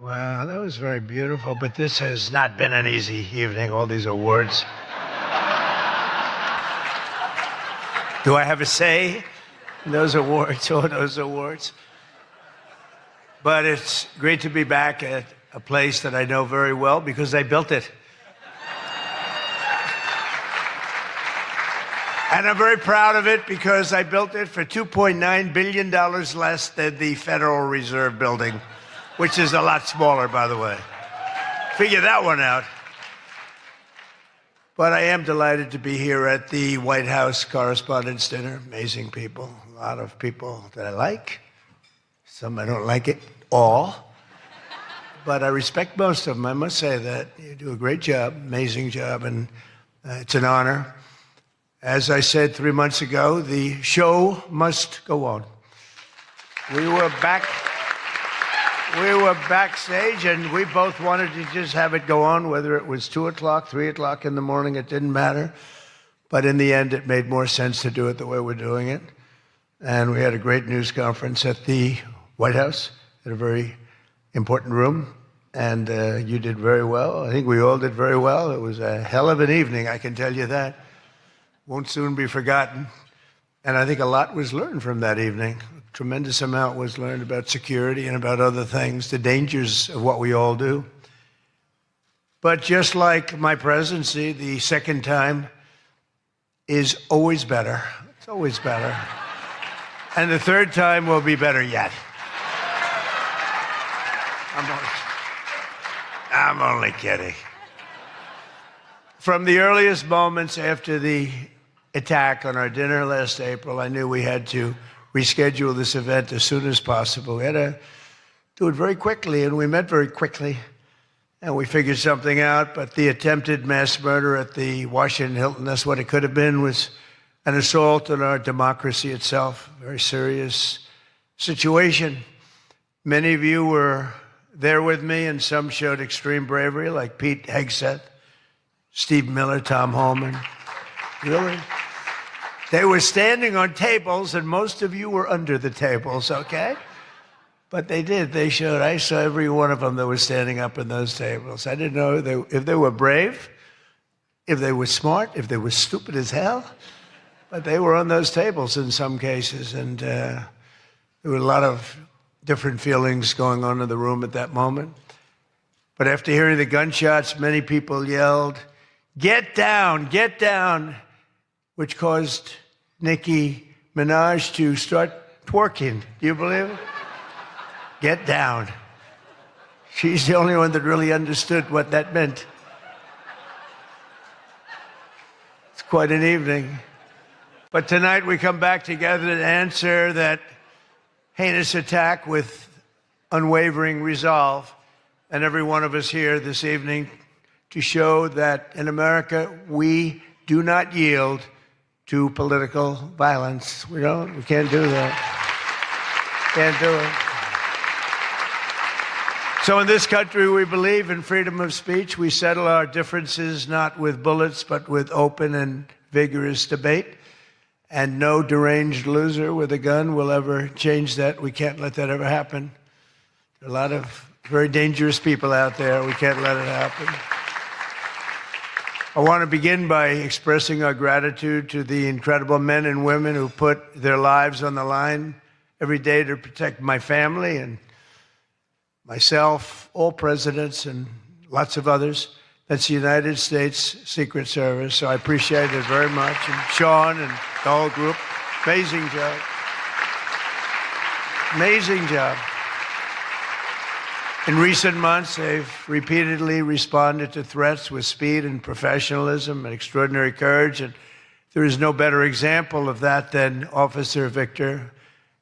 Well, that was very beautiful, but this has not been an easy evening, all these awards. Do I have a say in those awards, all those awards? But it's great to be back at a place that I know very well because I built it. And I'm very proud of it because I built it for $2.9 billion less than the Federal Reserve building, which is a lot smaller, by the way. Figure that one out. But I am delighted to be here at the White House Correspondents' Dinner. Amazing people, a lot of people that I like. Some I don't like at all. But I respect most of them, I must say that. You do a great job, amazing job, and it's an honor. As I said 3 months ago, the show must go on. We were backstage, and we both wanted to just have it go on, whether it was 2 o'clock, 3 o'clock in the morning, it didn't matter. But in the end, it made more sense to do it the way we're doing it. And we had a great news conference at the White House, in a very important room. And you did very well. I think we all did very well. It was a hell of an evening, I can tell you that. Won't soon be forgotten. And I think a lot was learned from that evening. A tremendous amount was learned about security and about other things, the dangers of what we all do. But just like my presidency, the second time is always better. It's always better. And the third time will be better yet. I'm only kidding. From the earliest moments after the attack on our dinner last April, I knew we had to reschedule this event as soon as possible. We had to do it very quickly, and we met very quickly, and we figured something out. But the attempted mass murder at the Washington Hilton, that's what it could have been, was an assault on our democracy itself. A very serious situation. Many of you were there with me, and some showed extreme bravery, like Pete Hegseth, Steve Miller, Tom Homan. Really? They were standing on tables, and most of you were under the tables, okay? But they did. They showed. I saw every one of them that was standing up in those tables. I didn't know if they were brave, if they were smart, if they were stupid as hell. But they were on those tables in some cases, and there were a lot of different feelings going on in the room at that moment. But after hearing the gunshots, many people yelled, "Get down, get down," which caused Nicki Minaj to start twerking. Do you believe it? Get down. She's the only one that really understood what that meant. It's quite an evening. But tonight we come back together to answer that heinous attack with unwavering resolve. And every one of us here this evening to show that in America, we do not yield to political violence. We can't do that. Can't do it. So in this country, we believe in freedom of speech. We settle our differences not with bullets, but with open and vigorous debate. And no deranged loser with a gun will ever change that. We can't let that ever happen. There are a lot of very dangerous people out there. We can't let it happen. I want to begin by expressing our gratitude to the incredible men and women who put their lives on the line every day to protect my family and myself, all presidents, and lots of others. That's the United States Secret Service. So I appreciate it very much. And Sean and the whole group, amazing job. Amazing job. In recent months, they've repeatedly responded to threats with speed and professionalism and extraordinary courage. And there is no better example of that than Officer Victor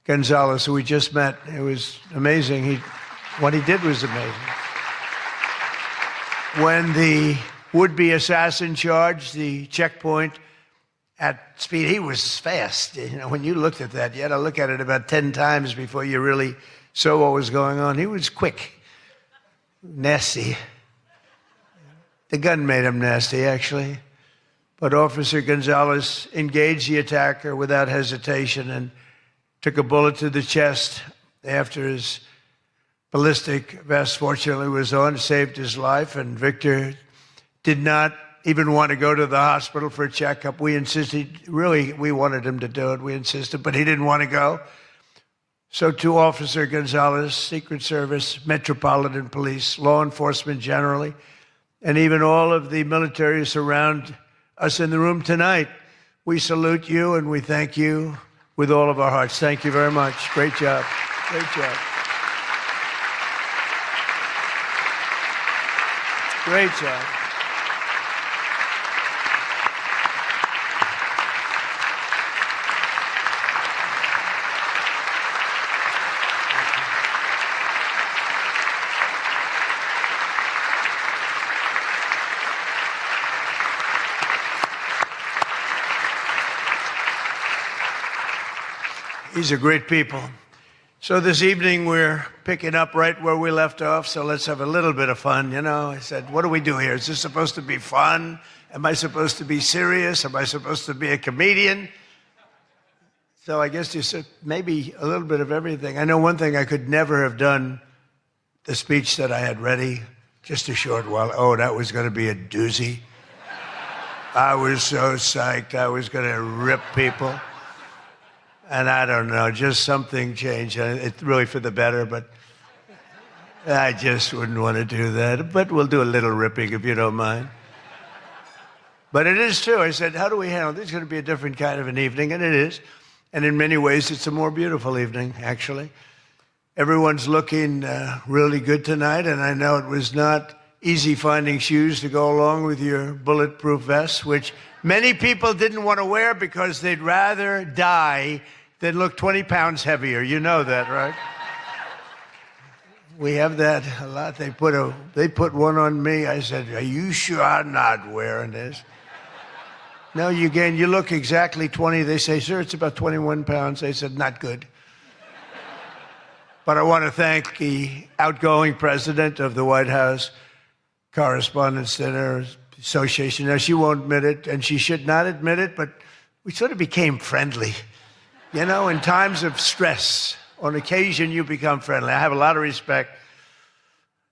Gonzalez, who we just met. It was amazing. What he did was amazing. When the would-be assassin charged the checkpoint at speed, he was fast. You know, when you looked at that, you had to look at it about 10 times before you really saw what was going on. He was quick. Nasty. The gun made him nasty, actually. But Officer Gonzalez engaged the attacker without hesitation and took a bullet to the chest after his ballistic vest, fortunately, was on, saved his life, and Victor did not even want to go to the hospital for a checkup. We insisted, really, we wanted him to do it. We insisted, but he didn't want to go. So to Officer Gonzalez, Secret Service, Metropolitan Police, law enforcement generally, and even all of the military surround us in the room tonight, we salute you and we thank you with all of our hearts. Thank you very much. Great job. Great job. Great job. These are great people. So this evening we're picking up right where we left off, so let's have a little bit of fun. You know, I said, what do we do here? Is this supposed to be fun? Am I supposed to be serious? Am I supposed to be a comedian? So I guess you said maybe a little bit of everything. I know one thing, I could never have done the speech that I had ready just a short while. Oh, that was going to be a doozy. I was so psyched. I was going to rip people. And I don't know, just something changed. It's really for the better, but I just wouldn't want to do that. But we'll do a little ripping if you don't mind. But it is true. I said, how do we handle this? It's going to be a different kind of an evening, and it is. And in many ways, it's a more beautiful evening, actually. Everyone's looking really good tonight, and I know it was not easy finding shoes to go along with your bulletproof vests, which many people didn't want to wear because they'd rather die than look 20 pounds heavier. You know that, right? We have that a lot. They put one on me. I said, are you sure I'm not wearing this? No, you look exactly 20. They say, sir, it's about 21 pounds. I said, not good. But I want to thank the outgoing president of the White House Correspondents' Dinner Association. Now, she won't admit it, and she should not admit it, but we sort of became friendly. You know, in times of stress, on occasion, you become friendly. I have a lot of respect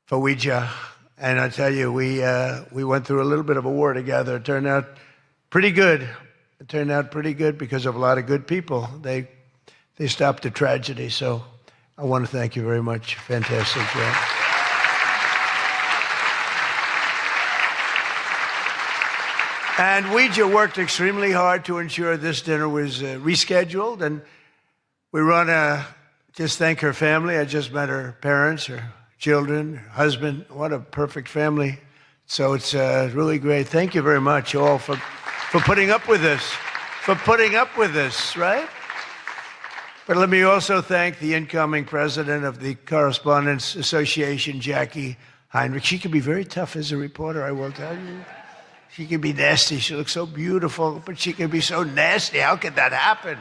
for Ouija, and I tell you, we went through a little bit of a war together. It turned out pretty good. It turned out pretty good because of a lot of good people. They stopped the tragedy, so I want to thank you very much. Fantastic job. And Ouija worked extremely hard to ensure this dinner was rescheduled. And we want to just thank her family. I just met her parents, her children, her husband. What a perfect family. So it's really great. Thank you very much, all, for putting up with this. For putting up with this, right? But let me also thank the incoming president of the Correspondents Association, Jackie Heinrich. She can be very tough as a reporter, I will tell you. She can be nasty. She looks so beautiful, but she can be so nasty. How could that happen?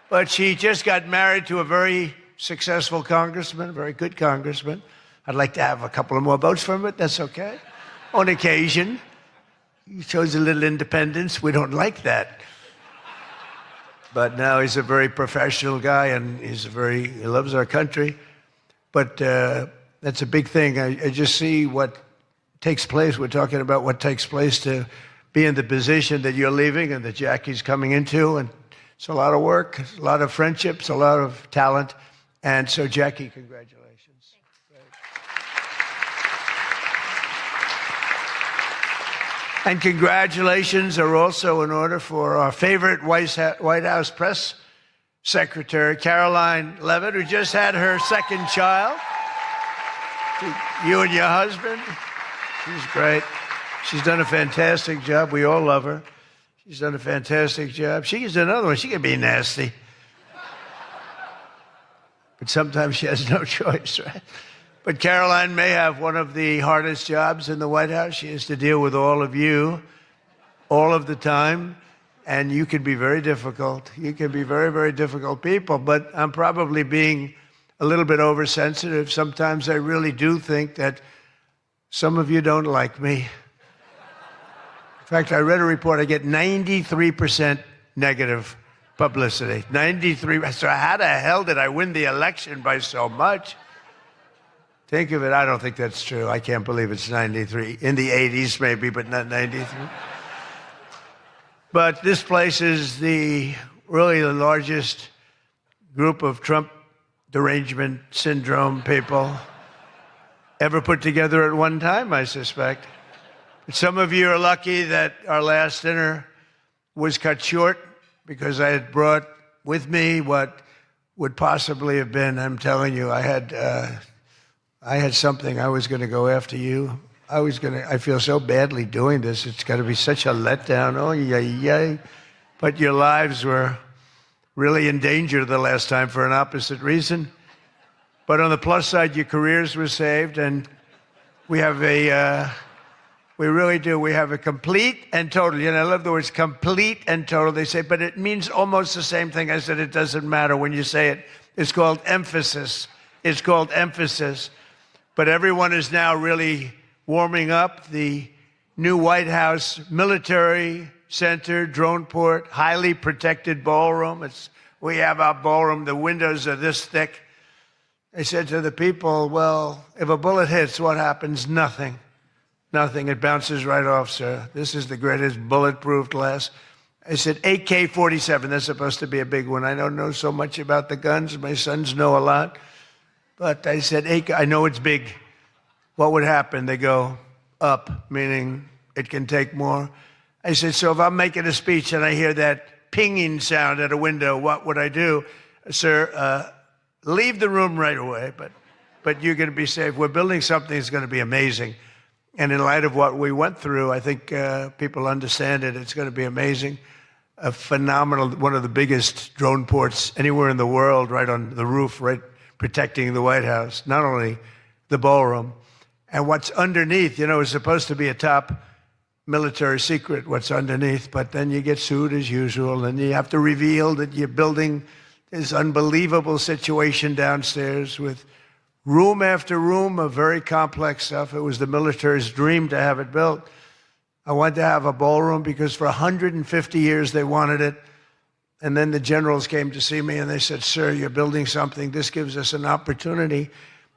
But she just got married to a very successful congressman, a very good congressman. I'd like to have a couple of more votes from it. That's okay. On occasion, he shows a little independence. We don't like that. But now he's a very professional guy, and he loves our country. But that's a big thing. I just see what takes place. We're talking about what takes place to be in the position that you're leaving and that Jackie's coming into. And it's a lot of work, a lot of friendships, a lot of talent. And so, Jackie, congratulations. And congratulations are also in order for our favorite White House press secretary, Caroline Leavitt, who just had her second child. You and your husband. She's great. She's done a fantastic job. We all love her. She's done a fantastic job. She is another one. She can be nasty. But sometimes she has no choice, right? But Caroline may have one of the hardest jobs in the White House. She has to deal with all of you all of the time. And you can be very difficult. You can be very, very difficult people. But I'm probably being a little bit oversensitive. Sometimes I really do think that some of you don't like me. In fact, I read a report, I get 93% negative publicity. 93%. So how the hell did I win the election by so much? Think of it. I don't think that's true. I can't believe it's 93. In the 80s, maybe, but not 93. But this place is really the largest group of Trump derangement syndrome people ever put together at one time, I suspect. But some of you are lucky that our last dinner was cut short because I had brought with me what would possibly have been, I'm telling you, I had something. I was going to go after you. I feel so badly doing this. It's got to be such a letdown. Oh, yay. But your lives were really in danger the last time for an opposite reason. But on the plus side, your careers were saved, and we really do. We have a complete and total. I love the words complete and total. They say, but it means almost the same thing. I said, it doesn't matter when you say it. It's called emphasis. It's called emphasis. But everyone is now really warming up. The new White House Military Center, drone port, highly protected ballroom. We have our ballroom. The windows are this thick. I said to the people, well, if a bullet hits, what happens? Nothing. Nothing. It bounces right off, sir. This is the greatest bulletproof glass. I said, AK-47. That's supposed to be a big one. I don't know so much about the guns. My sons know a lot. But I said, I know it's big. What would happen? They go up, meaning it can take more. I said, so if I'm making a speech and I hear that pinging sound at a window, what would I do? Sir, leave the room right away, but you're going to be safe. We're building something that's going to be amazing. And in light of what we went through, I think people understand it. It's going to be amazing. A phenomenal, one of the biggest drone ports anywhere in the world, right on the roof, right protecting the White House, not only the ballroom. And what's underneath, is supposed to be a top military secret, what's underneath, but then you get sued as usual, and you have to reveal that you're building this unbelievable situation downstairs with room after room of very complex stuff. It was the military's dream to have it built. I wanted to have a ballroom because for 150 years they wanted it. And then the generals came to see me and they said, sir, you're building something. This gives us an opportunity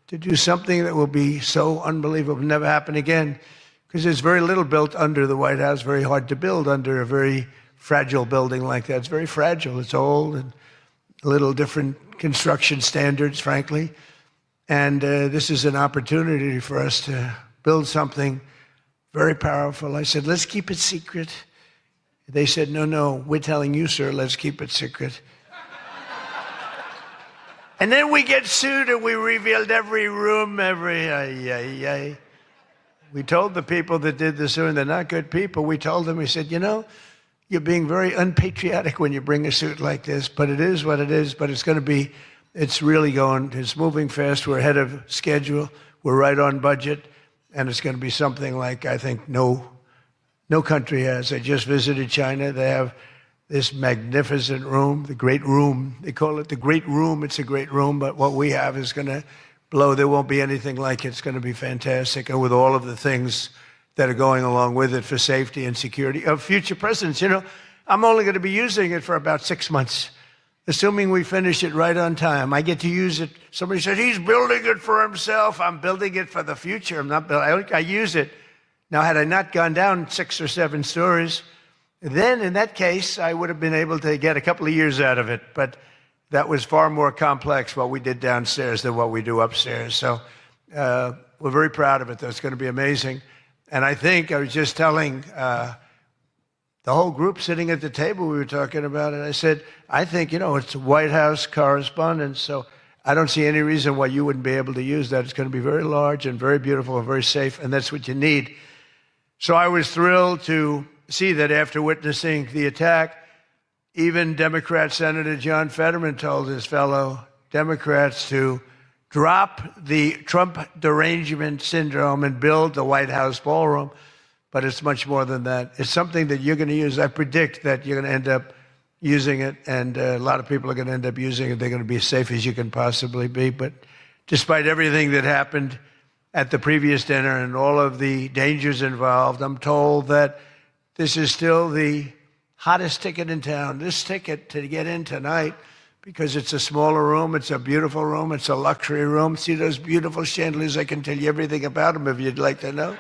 to do something that will be so unbelievable, never happen again. Because there's very little built under the White House, very hard to build under a very fragile building like that. It's very fragile. It's old and a little different construction standards, frankly. And this is an opportunity for us to build something very powerful. I said, let's keep it secret. They said, no, we're telling you, sir, let's keep it secret. And then we get sued and we revealed every room, We told the people that did the suing, they're not good people. We told them, we said, you're being very unpatriotic when you bring a suit like this, but it is what it is, but it's moving fast. We're ahead of schedule. We're right on budget. And it's going to be something like, I think, no country has. I just visited China. They have this magnificent room, the Great Room. They call it the Great Room. It's a great room, but what we have is going to blow. There won't be anything like it. It's going to be fantastic. And with all of the things that are going along with it for safety and security of future presidents. I'm only going to be using it for about 6 months, assuming we finish it right on time. I get to use it. Somebody said, he's building it for himself. I'm building it for the future. I'm not building. I use it. Now, had I not gone down 6 or 7 stories, then in that case, I would have been able to get a couple of years out of it. But that was far more complex, what we did downstairs, than what we do upstairs. So we're very proud of it, though. It's going to be amazing. And I think I was just telling the whole group sitting at the table, we were talking about it. I said, I think, it's White House correspondence, so I don't see any reason why you wouldn't be able to use that. It's going to be very large and very beautiful and very safe, and that's what you need. So I was thrilled to see that after witnessing the attack, even Democrat Senator John Fetterman told his fellow Democrats to drop the Trump derangement syndrome and build the White House ballroom. But it's much more than that. It's something that you're going to use. I predict that you're going to end up using it, and a lot of people are going to end up using it. They're going to be as safe as you can possibly be. But despite everything that happened at the previous dinner and all of the dangers involved, I'm told that this is still the hottest ticket in town. This ticket to get in tonight because it's a smaller room. It's a beautiful room. It's a luxury room. See those beautiful chandeliers? I can tell you everything about them if you'd like to know.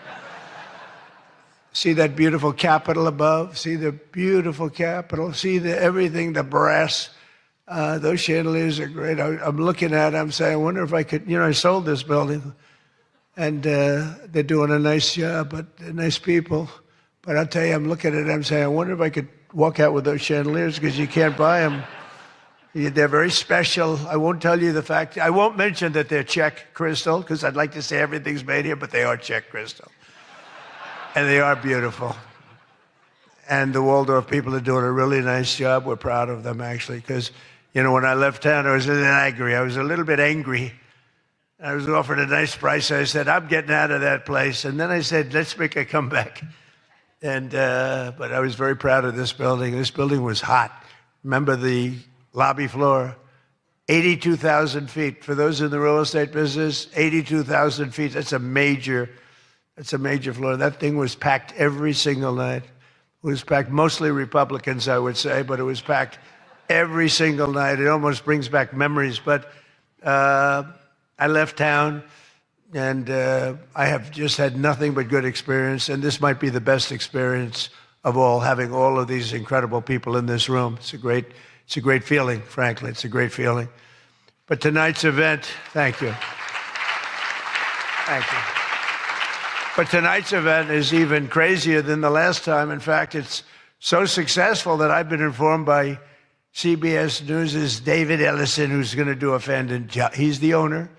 See that beautiful Capitol above? See the beautiful Capitol? See everything, the brass. Those chandeliers are great. I'm looking at them, saying, I wonder if I could, I sold this building. And they're doing a nice job, but they're nice people. But I'll tell you, I'm looking at them saying, I wonder if I could walk out with those chandeliers, because you can't buy them. They're very special. I won't tell you the fact. I won't mention that they're Czech crystal, because I'd like to say everything's made here, but they are Czech crystal. And they are beautiful. And the Waldorf people are doing a really nice job. We're proud of them, actually, because, when I left town, I was a little angry. I was a little bit angry. I was offered a nice price. I said, I'm getting out of that place. And then I said, let's make a comeback. But I was very proud of this building. This building was hot. Remember the lobby floor? 82,000 feet. For those in the real estate business, 82,000 feet. That's a major floor. That thing was packed every single night. It was packed, mostly Republicans, I would say, but it was packed every single night. It almost brings back memories. But I left town, and I have just had nothing but good experience. And this might be the best experience of all, having all of these incredible people in this room. It's a great feeling, frankly. It's a great feeling. But tonight's event, thank you. Thank you. But tonight's event is even crazier than the last time. In fact, it's so successful that I've been informed by CBS News' David Ellison, who's going to do a fantastic job. He's the owner.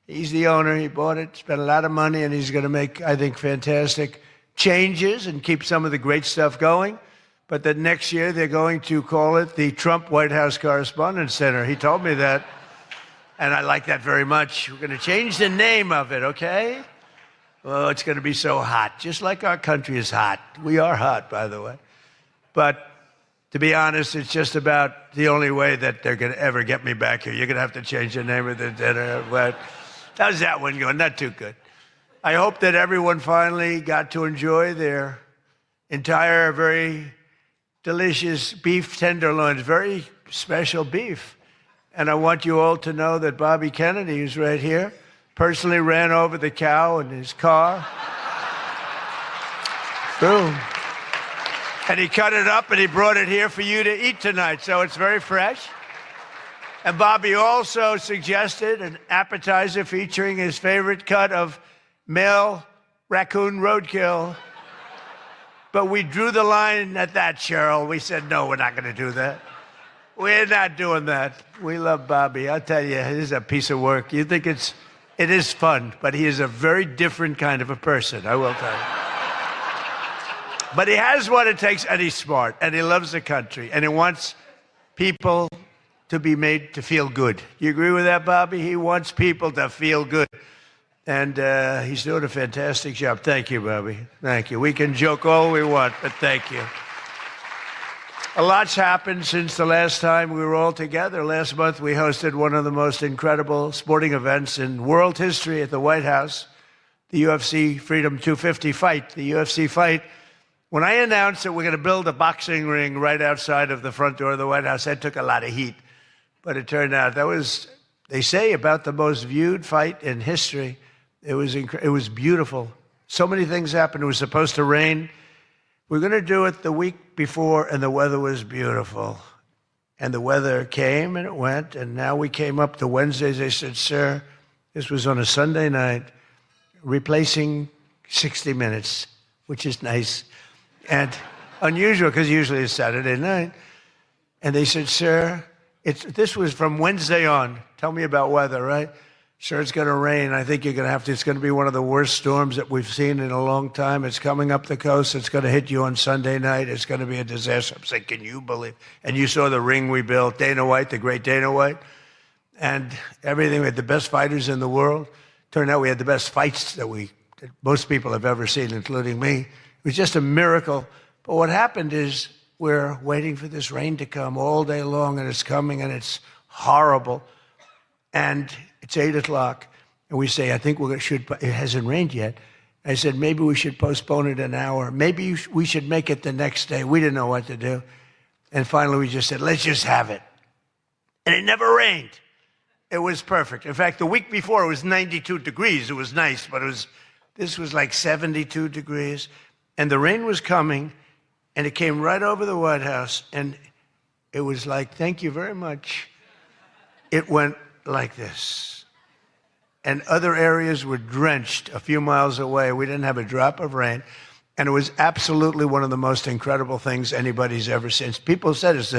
He bought it, spent a lot of money, and he's going to make, I think, fantastic changes and keep some of the great stuff going. But that next year they're going to call it the Trump White House Correspondents Center. He told me that, and I like that very much. We're going to change the name of it, okay? Oh, it's going to be so hot, just like our country is hot. We are hot, by the way. But to be honest, it's just about the only way that they're going to ever get me back here. You're going to have to change the name of the dinner. But how's that one going? Not too good. I hope that everyone finally got to enjoy their entire, very delicious beef tenderloins, very special beef. And I want you all to know that Bobby Kennedy, who's right here, personally ran over the cow in his car. Boom. And he cut it up and he brought it here for you to eat tonight. So it's very fresh. And Bobby also suggested an appetizer featuring his favorite cut of male raccoon roadkill. But we drew the line at that, Cheryl. We said, no, we're not going to do that. We're not doing that. We love Bobby. I'll tell you, it is a piece of work. You think it is fun, but he is a very different kind of a person, I will tell you. But he has what it takes, and he's smart, and he loves the country, and he wants people to be made to feel good. You agree with that, Bobby? He wants people to feel good. And he's doing a fantastic job. Thank you, Bobby. Thank you. We can joke all we want, but thank you. A lot's happened since the last time we were all together. Last month, we hosted one of the most incredible sporting events in world history at the White House, the UFC Freedom 250 fight. The UFC fight, when I announced that we're going to build a boxing ring right outside of the front door of the White House, that took a lot of heat. But it turned out that was, they say, about the most viewed fight in history. It was beautiful. So many things happened. It was supposed to rain. We're going to do it the week before, and the weather was beautiful. And the weather came, and it went, and now we came up to Wednesdays. They said, sir, this was on a Sunday night, replacing 60 Minutes, which is nice and unusual, because usually it's Saturday night. And they said, sir, this was from Wednesday on. Tell me about weather, right? Sure, it's going to rain. I think you're going to have to. It's going to be one of the worst storms that we've seen in a long time. It's coming up the coast. It's going to hit you on Sunday night. It's going to be a disaster. I'm saying, can you believe? And you saw the ring we built, Dana White, the great Dana White, and everything. We had the best fighters in the world. Turned out we had the best fights that most people have ever seen, including me. It was just a miracle. But what happened is we're waiting for this rain to come all day long, and it's coming, and it's horrible. And it's 8 o'clock, and we say, I think it hasn't rained yet. I said, maybe we should postpone it an hour. Maybe we should make it the next day. We didn't know what to do. And finally, we just said, let's just have it. and it never rained. It was perfect. In fact, the week before it was 92 degrees. It was nice, but this was like 72 degrees. And the rain was coming, and it came right over the White House, and it was like, thank you very much. It went like this. And other areas were drenched a few miles away. We didn't have a drop of rain. And it was absolutely one of the most incredible things anybody's ever seen. People said it's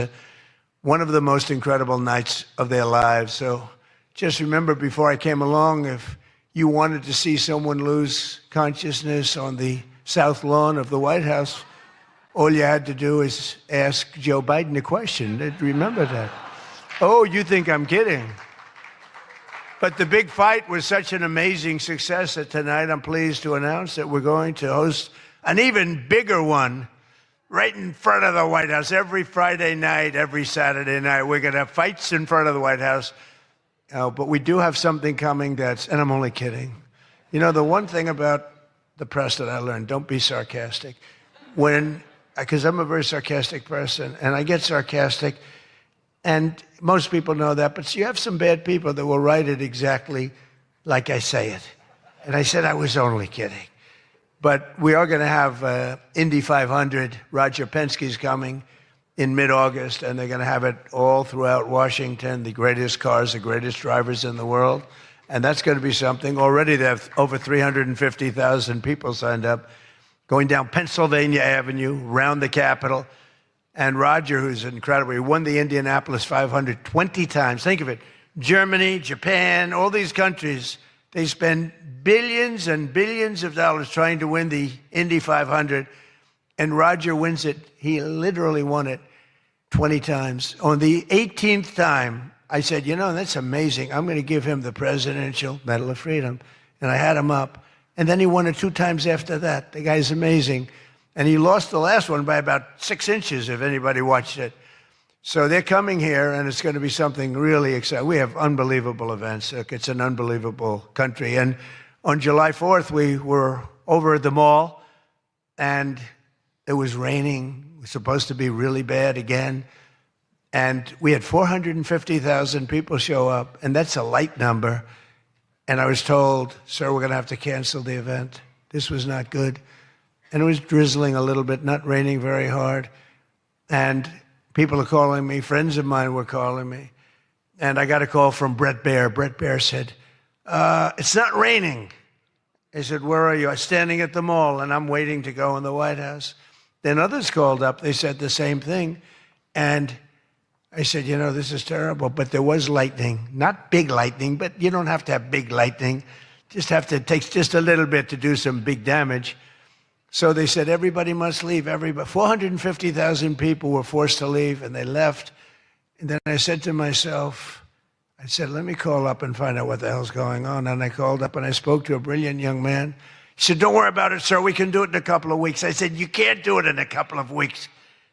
one of the most incredible nights of their lives. So just remember, before I came along, if you wanted to see someone lose consciousness on the South Lawn of the White House, all you had to do is ask Joe Biden a question. Remember that. Oh, you think I'm kidding. But the big fight was such an amazing success that tonight I'm pleased to announce that we're going to host an even bigger one right in front of the White House. Every Friday night, every Saturday night, we're going to have fights in front of the White House. But we do have something coming and I'm only kidding. You know, the one thing about the press that I learned, don't be sarcastic. Because I'm a very sarcastic person, and I get sarcastic, and most people know that, but you have some bad people that will write it exactly like I say it. And I said I was only kidding. But we are going to have Indy 500. Roger Penske's coming in mid-August, and they're going to have it all throughout Washington, the greatest cars, the greatest drivers in the world. And that's going to be something. Already they have over 350,000 people signed up, going down Pennsylvania Avenue, around the Capitol. And Roger, who's incredible, he won the Indianapolis 500 20 times. Think of it. Germany, Japan, all these countries, they spend billions and billions of dollars trying to win the Indy 500. And Roger wins it. He literally won it 20 times. On the 18th time, I said, you know, that's amazing. I'm going to give him the Presidential Medal of Freedom. And I had him up. And then he won it 2 times after that. The guy's amazing. And he lost the last one by about 6 inches, if anybody watched it. So they're coming here, and it's going to be something really exciting. We have unbelievable events. Look, it's an unbelievable country. And on July 4th, we were over at the mall, and it was raining. It was supposed to be really bad again. And we had 450,000 people show up, and that's a light number. And I was told, sir, we're going to have to cancel the event. This was not good. And it was drizzling a little bit, not raining very hard. And people are calling me. Friends of mine were calling me. And I got a call from Bret Baier. Bret Baier said, it's not raining. I said, where are you? I'm standing at the mall, and I'm waiting to go in the White House. Then others called up. They said the same thing. And I said, you know, this is terrible. But there was lightning. Not big lightning, but you don't have to have big lightning. It takes just a little bit to do some big damage. So they said, everybody must leave. 450,000 people were forced to leave, and they left. And then I said to myself, let me call up and find out what the hell's going on. And I called up, and I spoke to a brilliant young man. He said, don't worry about it, sir. We can do it in a couple of weeks. I said, you can't do it in a couple of weeks.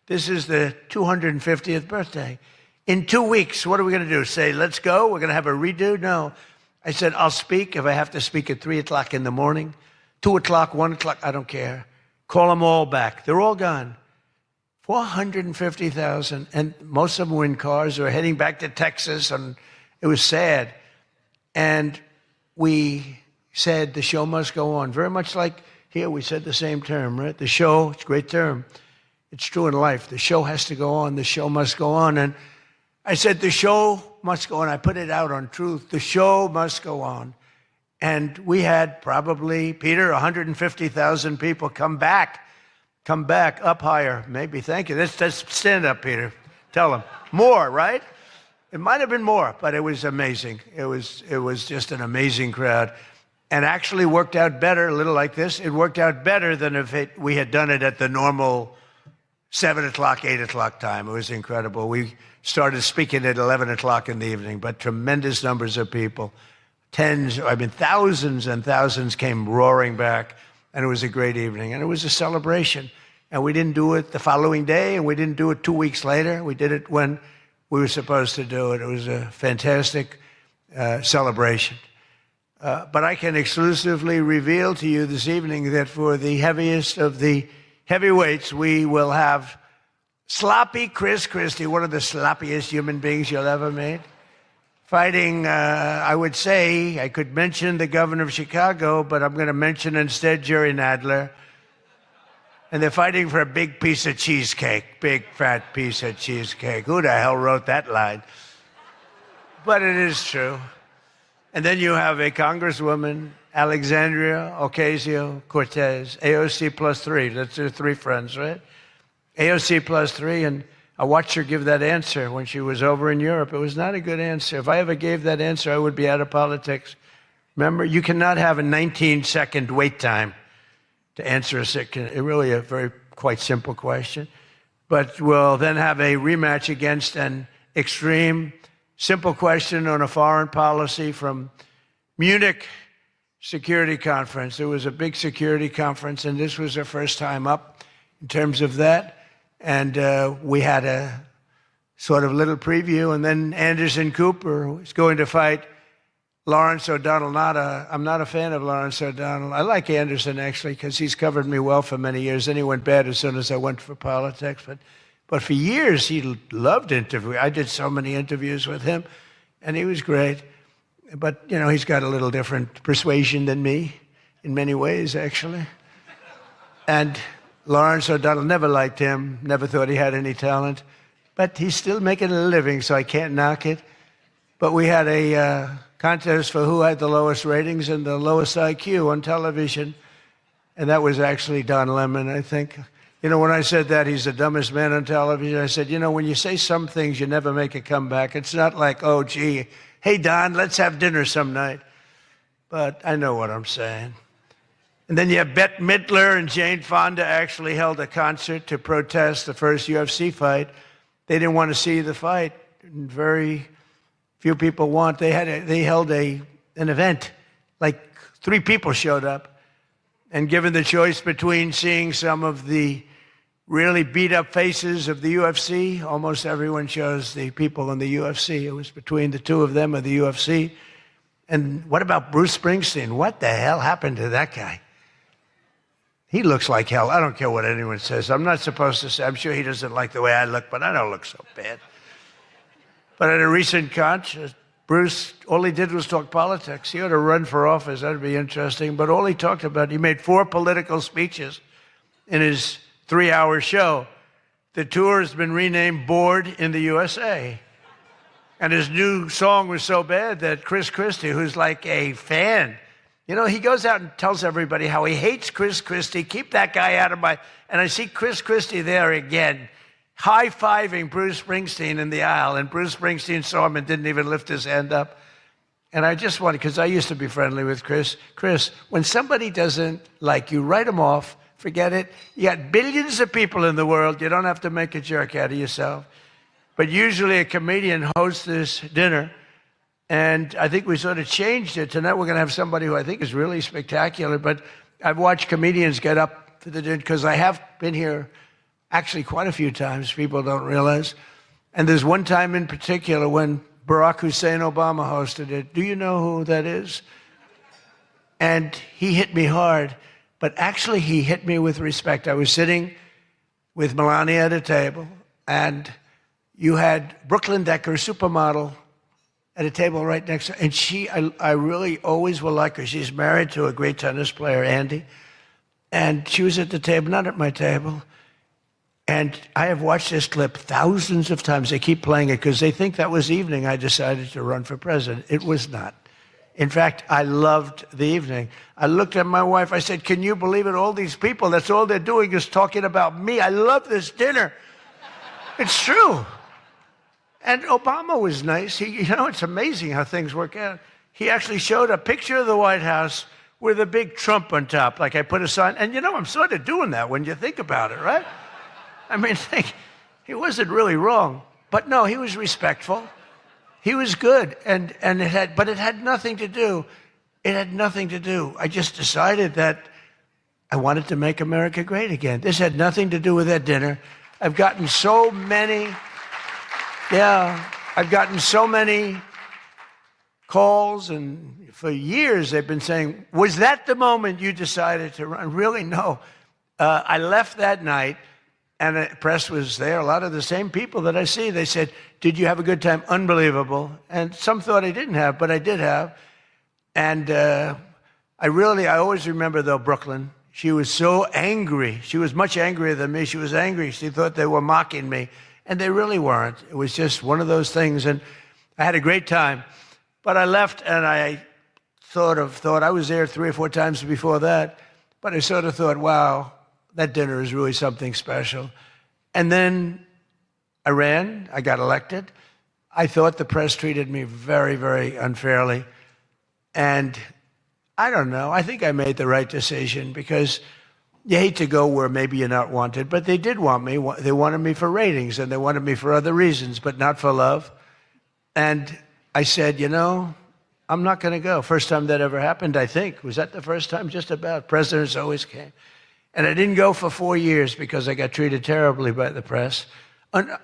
This is the 250th birthday. In 2 weeks, what are we going to do? Say, let's go? We're going to have a redo? No. I said, I'll speak if I have to speak at 3 o'clock in the morning, 2 o'clock, 1 o'clock, I don't care. Call them all back. They're all gone. 450,000, and most of them were in cars. They were heading back to Texas, and it was sad. And we said the show must go on. Very much like here, we said the same term, right? The show, it's a great term. It's true in life. The show has to go on. The show must go on. And I said, the show must go on. I put it out on Truth. The show must go on. And we had probably, Peter, 150,000 people come back up higher. Maybe, thank you. Let's stand up, Peter. Tell them. More, right? It might have been more, but it was amazing. It was just an amazing crowd. And actually worked out better, a little like this. It worked out better than if we had done it at the normal 7 o'clock, 8 o'clock time. It was incredible. We started speaking at 11 o'clock in the evening, but tremendous numbers of people. Thousands and thousands came roaring back, and it was a great evening. And it was a celebration. And we didn't do it the following day, and we didn't do it 2 weeks later. We did it when we were supposed to do it. It was a fantastic celebration. But I can exclusively reveal to you this evening that for the heaviest of the heavyweights, we will have Sloppy Chris Christie, one of the sloppiest human beings you'll ever meet. Fighting, I would say, I could mention the governor of Chicago, but I'm going to mention instead Jerry Nadler. And they're fighting for a big piece of cheesecake, big fat piece of cheesecake. Who the hell wrote that line? But it is true. And then you have a Congresswoman, Alexandria Ocasio-Cortez, AOC plus 3. That's her 3 friends, right? AOC plus 3, and I watched her give that answer when she was over in Europe. It was not a good answer. If I ever gave that answer, I would be out of politics. Remember, you cannot have a 19-second wait time to answer really a very quite simple question. But we'll then have a rematch against an extreme, simple question on a foreign policy from Munich Security Conference. It was a big security conference, and this was her first time up in terms of that. And we had a sort of little preview, and then Anderson Cooper was going to fight Lawrence O'Donnell. I'm not a fan of Lawrence O'Donnell. I like Anderson, actually, because he's covered me well for many years. Then he went bad as soon as I went for politics. But for years, he loved interviewing. I did so many interviews with him, and he was great. But, you know, he's got a little different persuasion than me in many ways, actually. And Lawrence O'Donnell, never liked him, never thought he had any talent. But he's still making a living, so I can't knock it. But we had a contest for who had the lowest ratings and the lowest IQ on television. And that was actually Don Lemon, I think. You know, when I said that he's the dumbest man on television, I said, you know, when you say some things, you never make a comeback. It's not like, oh, gee, hey, Don, let's have dinner some night. But I know what I'm saying. And then you have Bette Midler and Jane Fonda actually held a concert to protest the first UFC fight. They didn't want to see the fight. Very few people want. They held an event. Like 3 people showed up. And given the choice between seeing some of the really beat up faces of the UFC, almost everyone chose the people in the UFC. It was between the 2 of them of the UFC. And what about Bruce Springsteen? What the hell happened to that guy? He looks like hell. I don't care what anyone says. I'm not supposed to say. I'm sure he doesn't like the way I look, but I don't look so bad. But at a recent concert, Bruce, all he did was talk politics. He ought to run for office. That'd be interesting. But all he talked about, he made 4 political speeches in his 3-hour show. The tour has been renamed Bored in the USA. And his new song was so bad that Chris Christie, who's like a fan, you know, he goes out and tells everybody how he hates Chris Christie. Keep that guy out of my... And I see Chris Christie there again, high-fiving Bruce Springsteen in the aisle. And Bruce Springsteen saw him and didn't even lift his hand up. And I just wanted, because I used to be friendly with Chris. Chris, when somebody doesn't like you, write them off. Forget it. You got billions of people in the world. You don't have to make a jerk out of yourself. But usually a comedian hosts this dinner. And I think we sort of changed it. Tonight we're going to have somebody who I think is really spectacular. But I've watched comedians get up to the dinner because I have been here actually quite a few times. People don't realize. And there's one time in particular when Barack Hussein Obama hosted it. Do you know who that is? And he hit me hard. But actually he hit me with respect. I was sitting with Melania at a table. And you had Brooklyn Decker, supermodel, at a table right next to her. And I really always will like her. She's married to a great tennis player, Andy. And she was at the table, not at my table. And I have watched this clip thousands of times. They keep playing it because they think that was the evening I decided to run for president. It was not. In fact, I loved the evening. I looked at my wife. I said, can you believe it? All these people, that's all they're doing is talking about me. I love this dinner. It's true. And Obama was nice. It's amazing how things work out. He actually showed a picture of the White House with a big Trump on top. Like I put a sign. And I'm sort of doing that when you think about it, right? I mean, he wasn't really wrong. But no, he was respectful. He was good. But it had nothing to do. It had nothing to do. I just decided that I wanted to make America great again. This had nothing to do with that dinner. I've gotten so many calls, and for years they've been saying, was that the moment you decided to run? Really, no. I left that night And the press was there, a lot of the same people that I see. They said, did you have a good time? Unbelievable. And some thought I didn't have, but I did have. And I always remember, though, Brooklyn. She was so angry. She was much angrier than me. She was angry. She thought they were mocking me. And they really weren't. It was just one of those things. And I had a great time. But I left, and I sort of thought, I was there 3 or 4 times before that, but I sort of thought, wow, that dinner is really something special. And then I ran, I got elected. I thought the press treated me very, very unfairly. And I don't know, I think I made the right decision, because you hate to go where maybe you're not wanted, but they did want me. They wanted me for ratings, and they wanted me for other reasons, but not for love. And I said, you know, I'm not going to go. First time that ever happened, I think. Was that the first time? Just about. Presidents always came. And I didn't go for 4 years because I got treated terribly by the press.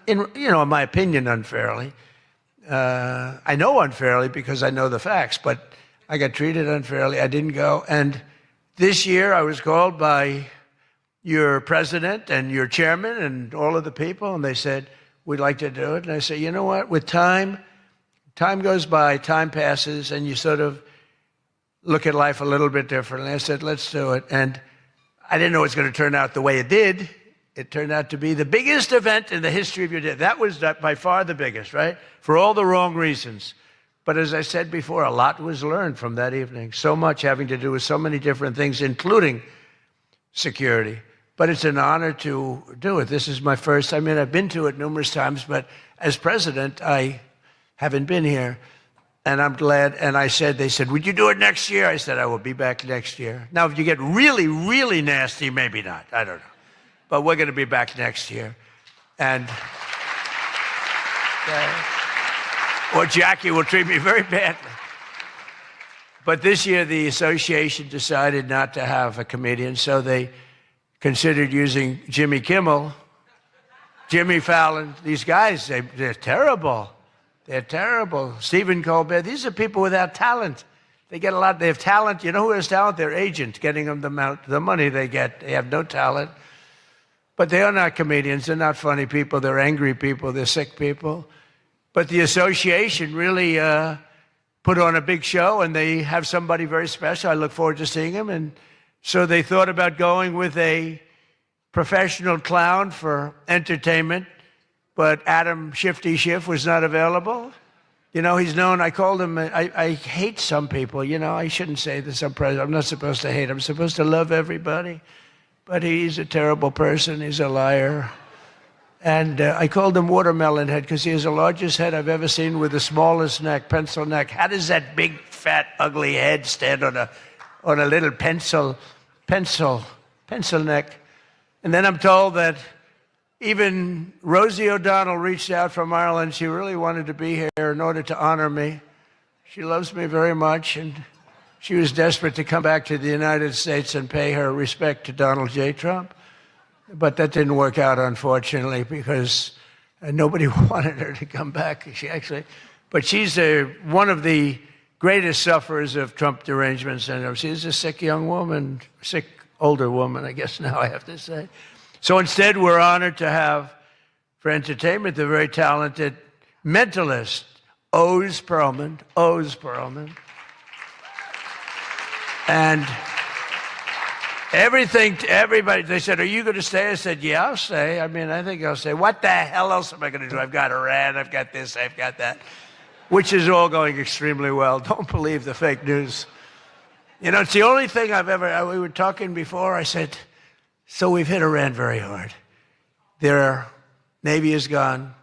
In my opinion, unfairly. I know unfairly because I know the facts, but I got treated unfairly. I didn't go. And this year I was called by your president and your chairman and all of the people, and they said, we'd like to do it. And I said, you know what? With time goes by, time passes, and you sort of look at life a little bit differently. I said, let's do it. And I didn't know it was going to turn out the way it did. It turned out to be the biggest event in the history of your day. That was by far the biggest, right? For all the wrong reasons. But as I said before, a lot was learned from that evening. So much having to do with so many different things, including security. But it's an honor to do it. This is my first. I mean, I've been to it numerous times, but as president, I haven't been here. And I'm glad. And they said, would you do it next year? I said, I will be back next year. Now, if you get really, really nasty, maybe not. I don't know. But we're going to be back next year. And or Jackie will treat me very badly. But this year, the association decided not to have a comedian, so they considered using Jimmy Kimmel, Jimmy Fallon. These guys, they're terrible. They're terrible. Stephen Colbert. These are people without talent. They get a lot. They have talent. You know who has talent? Their agent, getting them the money they get. They have no talent. But they are not comedians. They're not funny people. They're angry people. They're sick people. But the association really put on a big show, and they have somebody very special. I look forward to seeing him. And so they thought about going with a professional clown for entertainment. But Adam Shifty Schiff was not available. You know, he's known, I called him, I hate some people. You know, I shouldn't say this, I'm not supposed to hate. I'm supposed to love everybody. But he's a terrible person. He's a liar. And I called him Watermelon Head because he has the largest head I've ever seen with the smallest neck, pencil neck. How does that big, fat, ugly head stand on a little pencil neck? And then I'm told that even Rosie O'Donnell reached out from Ireland. She really wanted to be here in order to honor me. She loves me very much, and she was desperate to come back to the United States and pay her respect to Donald J. Trump. But that didn't work out, unfortunately, because nobody wanted her to come back. But she's one of the greatest sufferers of Trump derangement syndrome. She's a sick young woman, sick older woman, I guess now I have to say. So instead, we're honored to have, for entertainment, the very talented mentalist, Oz Perlman. And everybody, they said, are you going to stay? I said, yeah, I'll stay. I mean, I think I'll stay. What the hell else am I going to do? I've got Iran, I've got this, I've got that, which is all going extremely well. Don't believe the fake news. You know, it's the only thing we were talking before, I said, so we've hit Iran very hard. Their Navy is gone.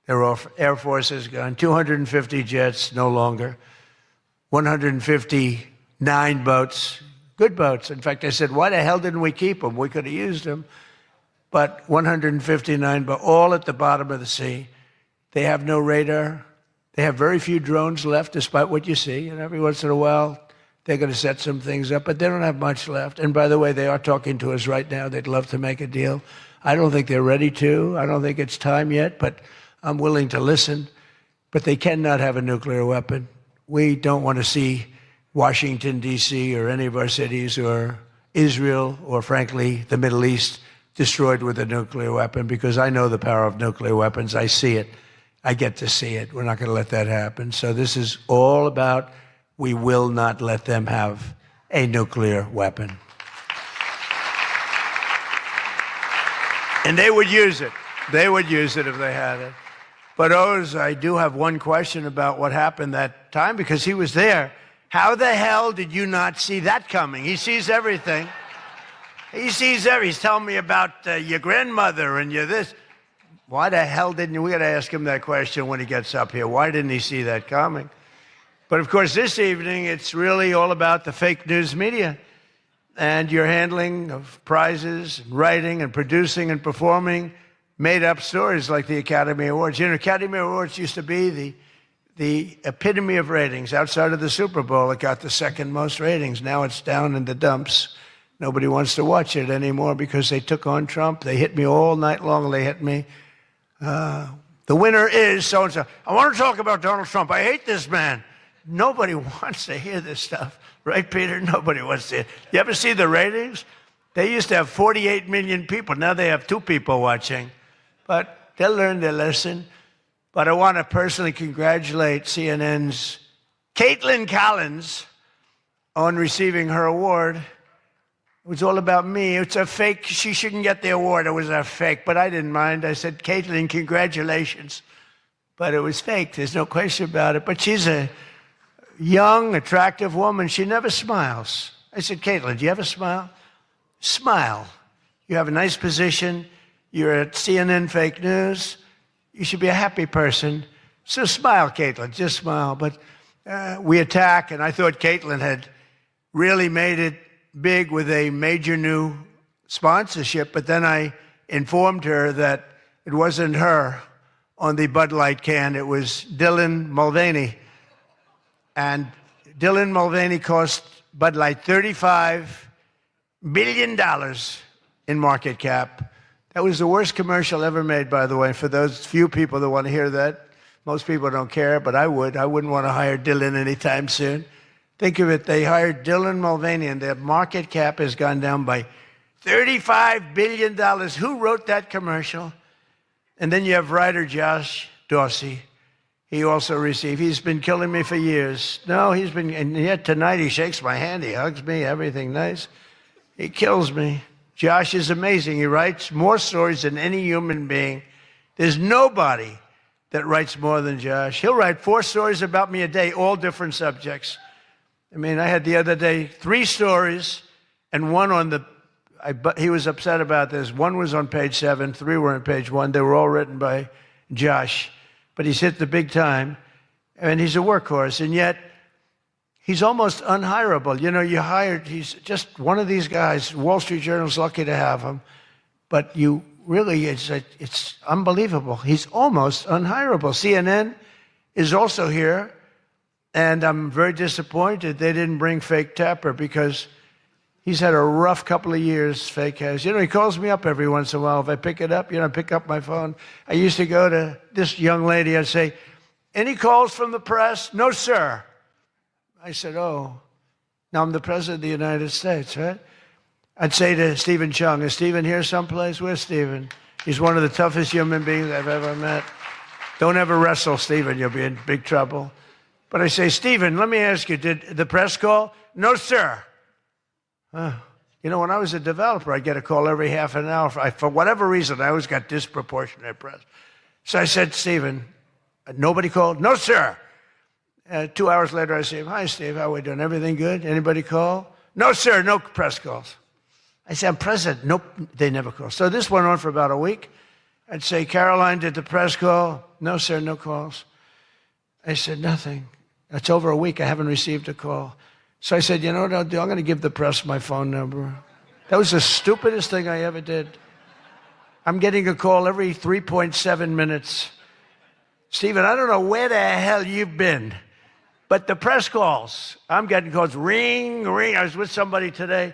Their Air Force is gone. 250 jets, no longer. 159 boats, good boats. In fact, I said, why the hell didn't we keep them? We could have used them. But 159, but all at the bottom of the sea. They have no radar. They have very few drones left, despite what you see. And every once in a while, they're going to set some things up, but they don't have much left. And by the way, they are talking to us right now. They'd love to make a deal. I don't think they're ready to. I don't think it's time yet, but I'm willing to listen. But they cannot have a nuclear weapon. We don't want to see Washington, D.C., or any of our cities, or Israel, or frankly, the Middle East, destroyed with a nuclear weapon, because I know the power of nuclear weapons. I see it. I get to see it. We're not going to let that happen. So this is all about, we will not let them have a nuclear weapon. And they would use it. They would use it if they had it. But Oz, I do have one question about what happened that time, because he was there. How the hell did you not see that coming? He sees everything. He sees everything. He's telling me about your grandmother and your this. Why the hell didn't we got to ask him that question when he gets up here? Why didn't he see that coming? But of course, this evening, it's really all about the fake news media and your handling of prizes, and writing and producing and performing made-up stories like the Academy Awards. You know, Academy Awards used to be the epitome of ratings. Outside of the Super Bowl, it got the second most ratings. Now it's down in the dumps. Nobody wants to watch it anymore because they took on Trump. They hit me all night long. They hit me. The winner is so-and-so. I want to talk about Donald Trump. I hate this man. Nobody wants to hear this stuff. Right, Peter? Nobody wants to hear. You ever see the ratings? They used to have 48 million people. Now they have 2 people watching. But they'll learn their lesson. But I want to personally congratulate CNN's Caitlin Collins on receiving her award. It was all about me. It's a fake. She shouldn't get the award. It was a fake. But I didn't mind. I said, Caitlin, congratulations. But it was fake. There's no question about it. But she's a young, attractive woman. She never smiles. I said, Caitlin, do you ever smile? Smile. You have a nice position. You're at CNN Fake News. You should be a happy person. So smile, Caitlin. Just smile. But we attack, and I thought Caitlin had really made it big with a major new sponsorship, but then I informed her that it wasn't her on the Bud Light can. It was Dylan Mulvaney. And Dylan Mulvaney cost Bud Light $35 billion in market cap. That was the worst commercial ever made, by the way. For those few people that want to hear that, most people don't care, but I would. I wouldn't want to hire Dylan anytime soon. Think of it, they hired Dylan Mulvaney, and their market cap has gone down by $35 billion. Who wrote that commercial? And then you have writer Josh Dorsey. He also received, he's been killing me for years. No, he's been, and yet tonight he shakes my hand, he hugs me, everything nice. He kills me. Josh is amazing. He writes more stories than any human being. There's nobody that writes more than Josh. He'll write 4 stories about me a day, all different subjects. I mean, I had the other day 3 stories, and one on the, he was upset about this. One was on page 7, 3 were on page 1. They were all written by Josh. But he's hit the big time, and he's a workhorse, and yet he's almost unhireable. You know, he's just one of these guys. Wall Street Journal's lucky to have him, but you really, it's unbelievable. He's almost unhireable. CNN is also here. And I'm very disappointed they didn't bring Fake Tapper, because he's had a rough couple of years, Fake has. You know, he calls me up every once in a while. If I pick it up, I pick up my phone. I used to go to this young lady. I'd say, any calls from the press? No, sir. I said, oh, now I'm the president of the United States, right? I'd say to Stephen Chung, is Stephen here someplace? Where's Stephen? He's one of the toughest human beings I've ever met. Don't ever wrestle Stephen. You'll be in big trouble. But I say, Stephen, let me ask you, did the press call? No, sir. You know, when I was a developer, I'd get a call every half an hour. For whatever reason, I always got disproportionate press. So I said, Stephen, nobody called? No, sir. 2 hours later, I say, hi, Steve, how are we doing? Everything good? Anybody call? No, sir, no press calls. I said, I'm president. Nope, they never call. So this went on for about a week. I'd say, Caroline, did the press call? No, sir, no calls. I said, nothing. It's over a week. I haven't received a call. So I said, you know what I'll do? I'm going to give the press my phone number. That was the stupidest thing I ever did. I'm getting a call every 3.7 minutes. Stephen, I don't know where the hell you've been, but the press calls, I'm getting calls, ring, ring. I was with somebody today.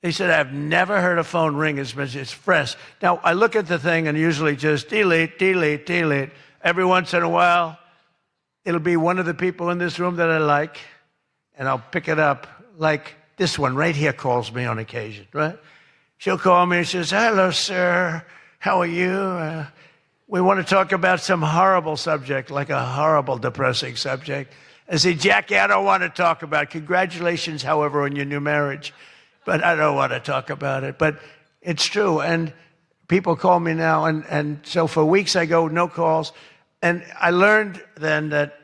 They said, I've never heard a phone ring as much as it's fresh. Now, I look at the thing and usually just delete, delete, delete. Every once in a while, it'll be one of the people in this room that I like, and I'll pick it up. Like this one right here calls me on occasion, right? She'll call me and she says, hello, sir. How are you? We want to talk about some horrible subject, like a horrible, depressing subject. I say, Jackie, I don't want to talk about it. Congratulations, however, on your new marriage. But I don't want to talk about it. But it's true. And people call me now. And so for weeks I go, no calls. And I learned then that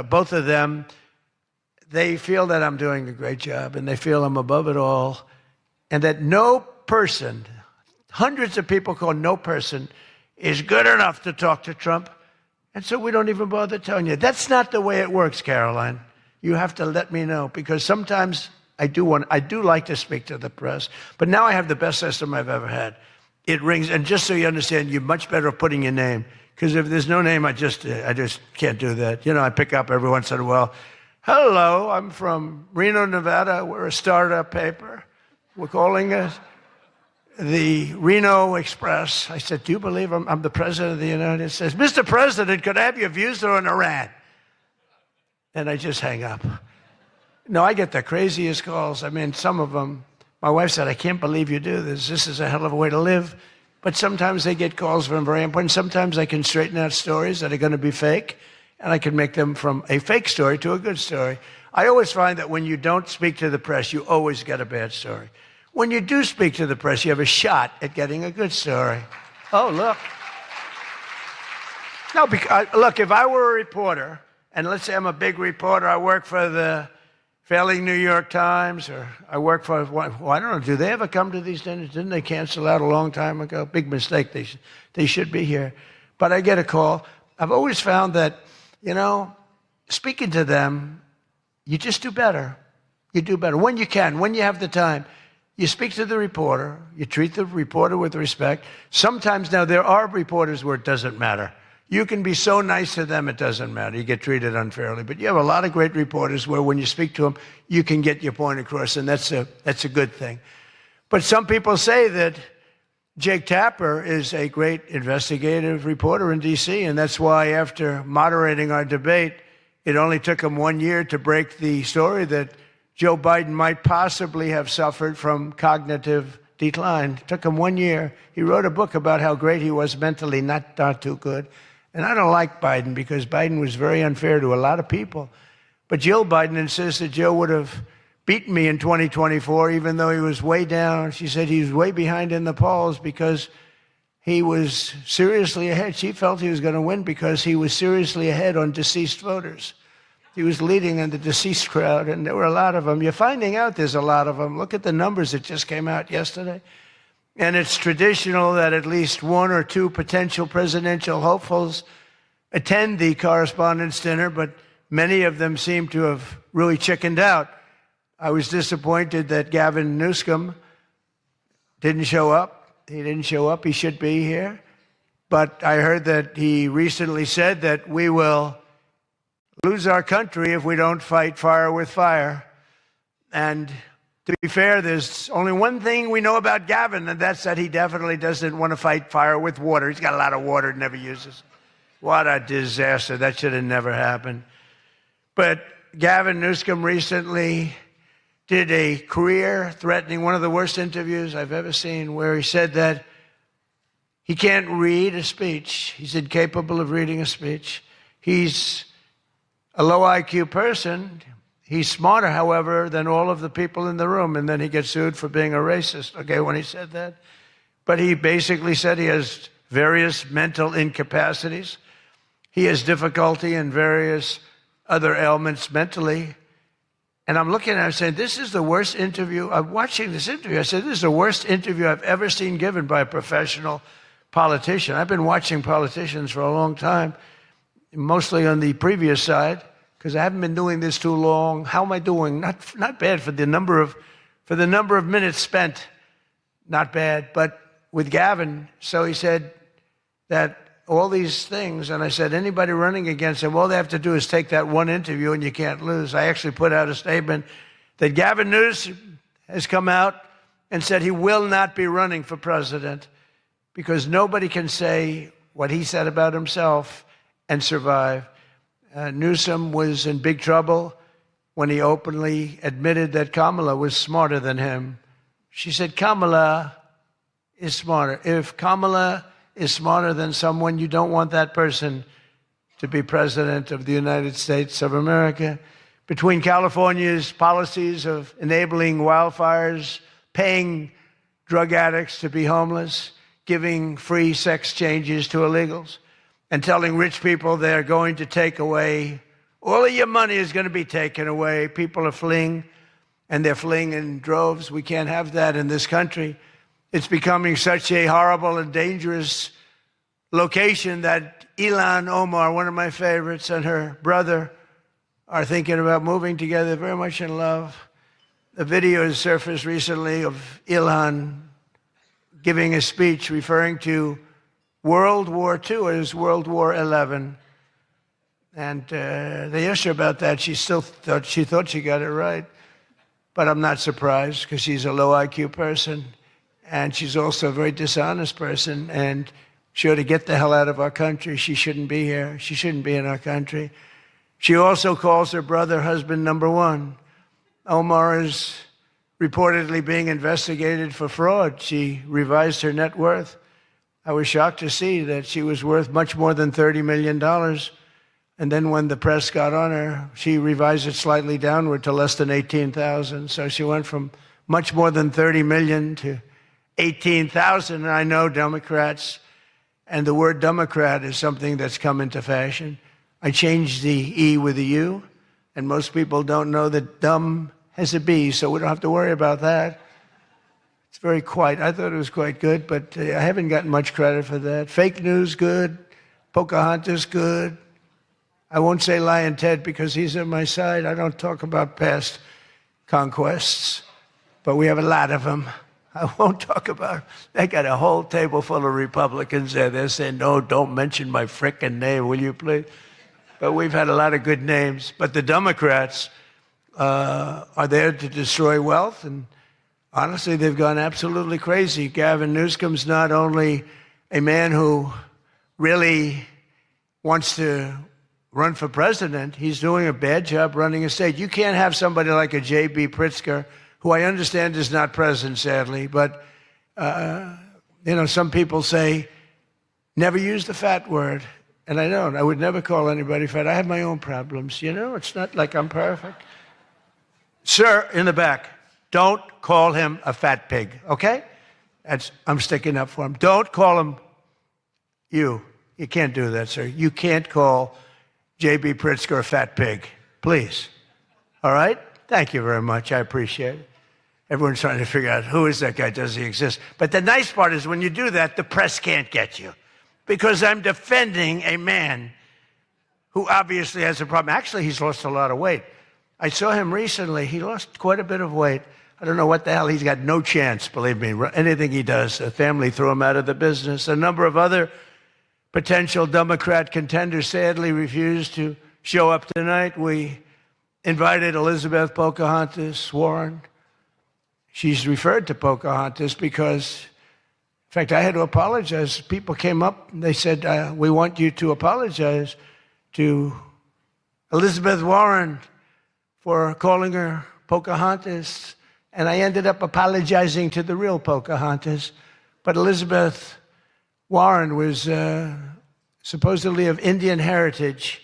both of them, they feel that I'm doing a great job. And they feel I'm above it all. And that no person, hundreds of people call no person, is good enough to talk to Trump. And so we don't even bother telling you. That's not the way it works, Caroline. You have to let me know, because sometimes I do like to speak to the press, but now I have the best system I've ever had. It rings, and just so you understand, you're much better at putting your name, because if there's no name, I just can't do that. You know, I pick up every once in a while. Hello, I'm from Reno, Nevada. We're a startup paper. We're calling us the Reno Express. I said, do you believe I'm the president of the United States? Mr. President, could I have your views on Iran? And I just hang up. No, I get the craziest calls. I mean, some of them, my wife said, I can't believe you do this. This is a hell of a way to live. But sometimes they get calls from very important. Sometimes I can straighten out stories that are going to be fake, and I can make them from a fake story to a good story. I always find that when you don't speak to the press, you always get a bad story. When you do speak to the press, you have a shot at getting a good story. Oh, look. No, because, look, if I were a reporter, and let's say I'm a big reporter, I work for the failing New York Times, or I work for, well, I don't know, do they ever come to these dinners? Didn't they cancel out a long time ago? Big mistake. They should be here. But I get a call. I've always found that, you know, speaking to them, you just do better. You do better. When you can, when you have the time. You speak to the reporter. You treat the reporter with respect. Sometimes now there are reporters where it doesn't matter. You can be so nice to them, it doesn't matter. You get treated unfairly. But you have a lot of great reporters where when you speak to them, you can get your point across, and that's a good thing. But some people say that Jake Tapper is a great investigative reporter in D.C., and that's why after moderating our debate, it only took him 1 year to break the story that Joe Biden might possibly have suffered from cognitive decline. It took him 1 year. He wrote a book about how great he was mentally, not too good. And I don't like Biden because Biden was very unfair to a lot of people. But Jill Biden insists that Joe would have beaten me in 2024, even though he was way down. She said he was way behind in the polls because he was seriously ahead. She felt he was going to win because he was seriously ahead on deceased voters. He was leading in the deceased crowd, and there were a lot of them. You're finding out there's a lot of them. Look at the numbers that just came out yesterday. And it's traditional that at least one or two potential presidential hopefuls attend the Correspondents' Dinner, but many of them seem to have really chickened out. I was disappointed that Gavin Newsom didn't show up. He didn't show up. He should be here. But I heard that he recently said that we will lose our country if we don't fight fire with fire. And to be fair, there's only one thing we know about Gavin, and that's that he definitely doesn't want to fight fire with water. He's got a lot of water he never uses. What a disaster. That should have never happened. But Gavin Newsom recently did a career-threatening, one of the worst interviews I've ever seen, where he said that he can't read a speech. He's incapable of reading a speech. He's a low IQ person. He's smarter, however, than all of the people in the room. And then he gets sued for being a racist, okay, when he said that. But he basically said he has various mental incapacities. He has difficulty in various other ailments mentally. And I'm looking at him saying, this is the worst interview. I'm watching this interview. I said, this is the worst interview I've ever seen given by a professional politician. I've been watching politicians for a long time, mostly on the previous side, because I haven't been doing this too long. How am I doing? Not bad for the number of minutes spent. Not bad. But with Gavin, so he said that all these things, and I said, anybody running against him, all they have to do is take that one interview and you can't lose. I actually put out a statement that Gavin Newsom has come out and said he will not be running for president because nobody can say what he said about himself and survive. Newsom was in big trouble when he openly admitted that Kamala was smarter than him. She said, Kamala, is smarter. If Kamala is smarter than someone, you don't want that person to be president of the United States of America. Between California's policies of enabling wildfires, paying drug addicts to be homeless, giving free sex changes to illegals, and telling rich people they're going to take away, all of your money is going to be taken away. People are fleeing, and they're fleeing in droves. We can't have that in this country. It's becoming such a horrible and dangerous location that Ilhan Omar, one of my favorites, and her brother are thinking about moving together, very much in love. A video has surfaced recently of Ilhan giving a speech referring to World War II as World War XI. And they asked her about that. She thought she got it right. But I'm not surprised, because she's a low IQ person. And she's also a very dishonest person. And she ought to get the hell out of our country. She shouldn't be here. She shouldn't be in our country. She also calls her brother husband number one. Omar is reportedly being investigated for fraud. She revised her net worth. I was shocked to see that she was worth much more than $30 million. And then when the press got on her, she revised it slightly downward to less than 18,000. So she went from much more than 30 million to 18,000. And I know Democrats, and the word Democrat is something that's come into fashion. I changed the E with a U, and most people don't know that dumb has a B, so we don't have to worry about that. It's very quiet. I thought it was quite good, but I haven't gotten much credit for that. Fake news, good. Pocahontas, good. I won't say Lion Ted because he's on my side. I don't talk about past conquests, but we have a lot of them. I won't talk about. They got a whole table full of Republicans there. They're saying, no, don't mention my frickin' name, will you please? But we've had a lot of good names. But the Democrats are there to destroy wealth, and honestly, they've gone absolutely crazy. Gavin Newsom's not only a man who really wants to run for president, he's doing a bad job running a state. You can't have somebody like a J.B. Pritzker, who I understand is not present, sadly, but, some people say, never use the fat word. And I don't. I would never call anybody fat. I have my own problems, It's not like I'm perfect. Sir, in the back, don't call him a fat pig, okay? I'm sticking up for him. Don't call him you. You can't do that, sir. You can't call J.B. Pritzker a fat pig, please. All right? Thank you very much. I appreciate it. Everyone's trying to figure out, who is that guy? Does he exist? But the nice part is when you do that, the press can't get you, because I'm defending a man who obviously has a problem. Actually, he's lost a lot of weight. I saw him recently. He lost quite a bit of weight. I don't know what the hell. He's got no chance, believe me. Anything he does, the family threw him out of the business. A number of other potential Democrat contenders sadly refused to show up tonight. We invited Elizabeth Pocahontas Warren. She's referred to Pocahontas because, in fact, I had to apologize. People came up and they said, we want you to apologize to Elizabeth Warren for calling her Pocahontas. And I ended up apologizing to the real Pocahontas. But Elizabeth Warren was supposedly of Indian heritage.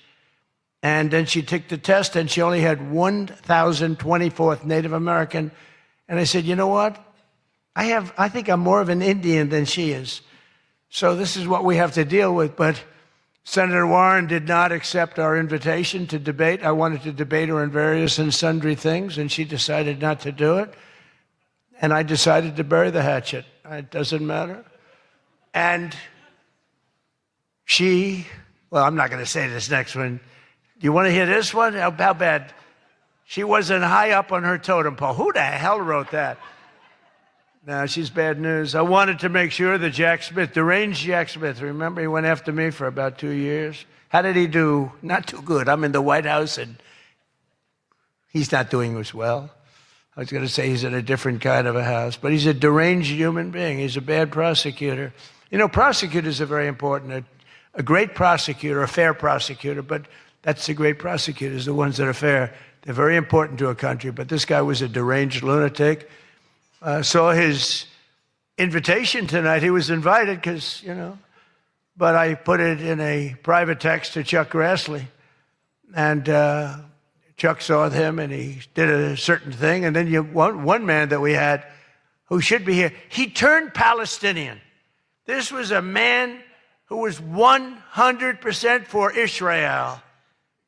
And then she took the test, and she only had 1,024th Native American. And I said, you know what? I think I'm more of an Indian than she is. So this is what we have to deal with. But Senator Warren did not accept our invitation to debate. I wanted to debate her on various and sundry things, and she decided not to do it. And I decided to bury the hatchet. It doesn't matter. And I'm not going to say this next one. Do you want to hear this one? How bad? She wasn't high up on her totem pole. Who the hell wrote that? No, she's bad news. I wanted to make sure that Jack Smith, deranged Jack Smith, remember he went after me for about 2 years? How did he do? Not too good. I'm in the White House and he's not doing as well. I was going to say he's in a different kind of a house, but he's a deranged human being. He's a bad prosecutor. Prosecutors are very important. A great prosecutor, a fair prosecutor, but that's the great prosecutors, the ones that are fair. They're very important to a country, but this guy was a deranged lunatic. Saw his invitation tonight. He was invited because, but I put it in a private text to Chuck Grassley. And Chuck saw him and he did a certain thing. And then one man that we had who should be here, he turned Palestinian. This was a man who was 100% for Israel.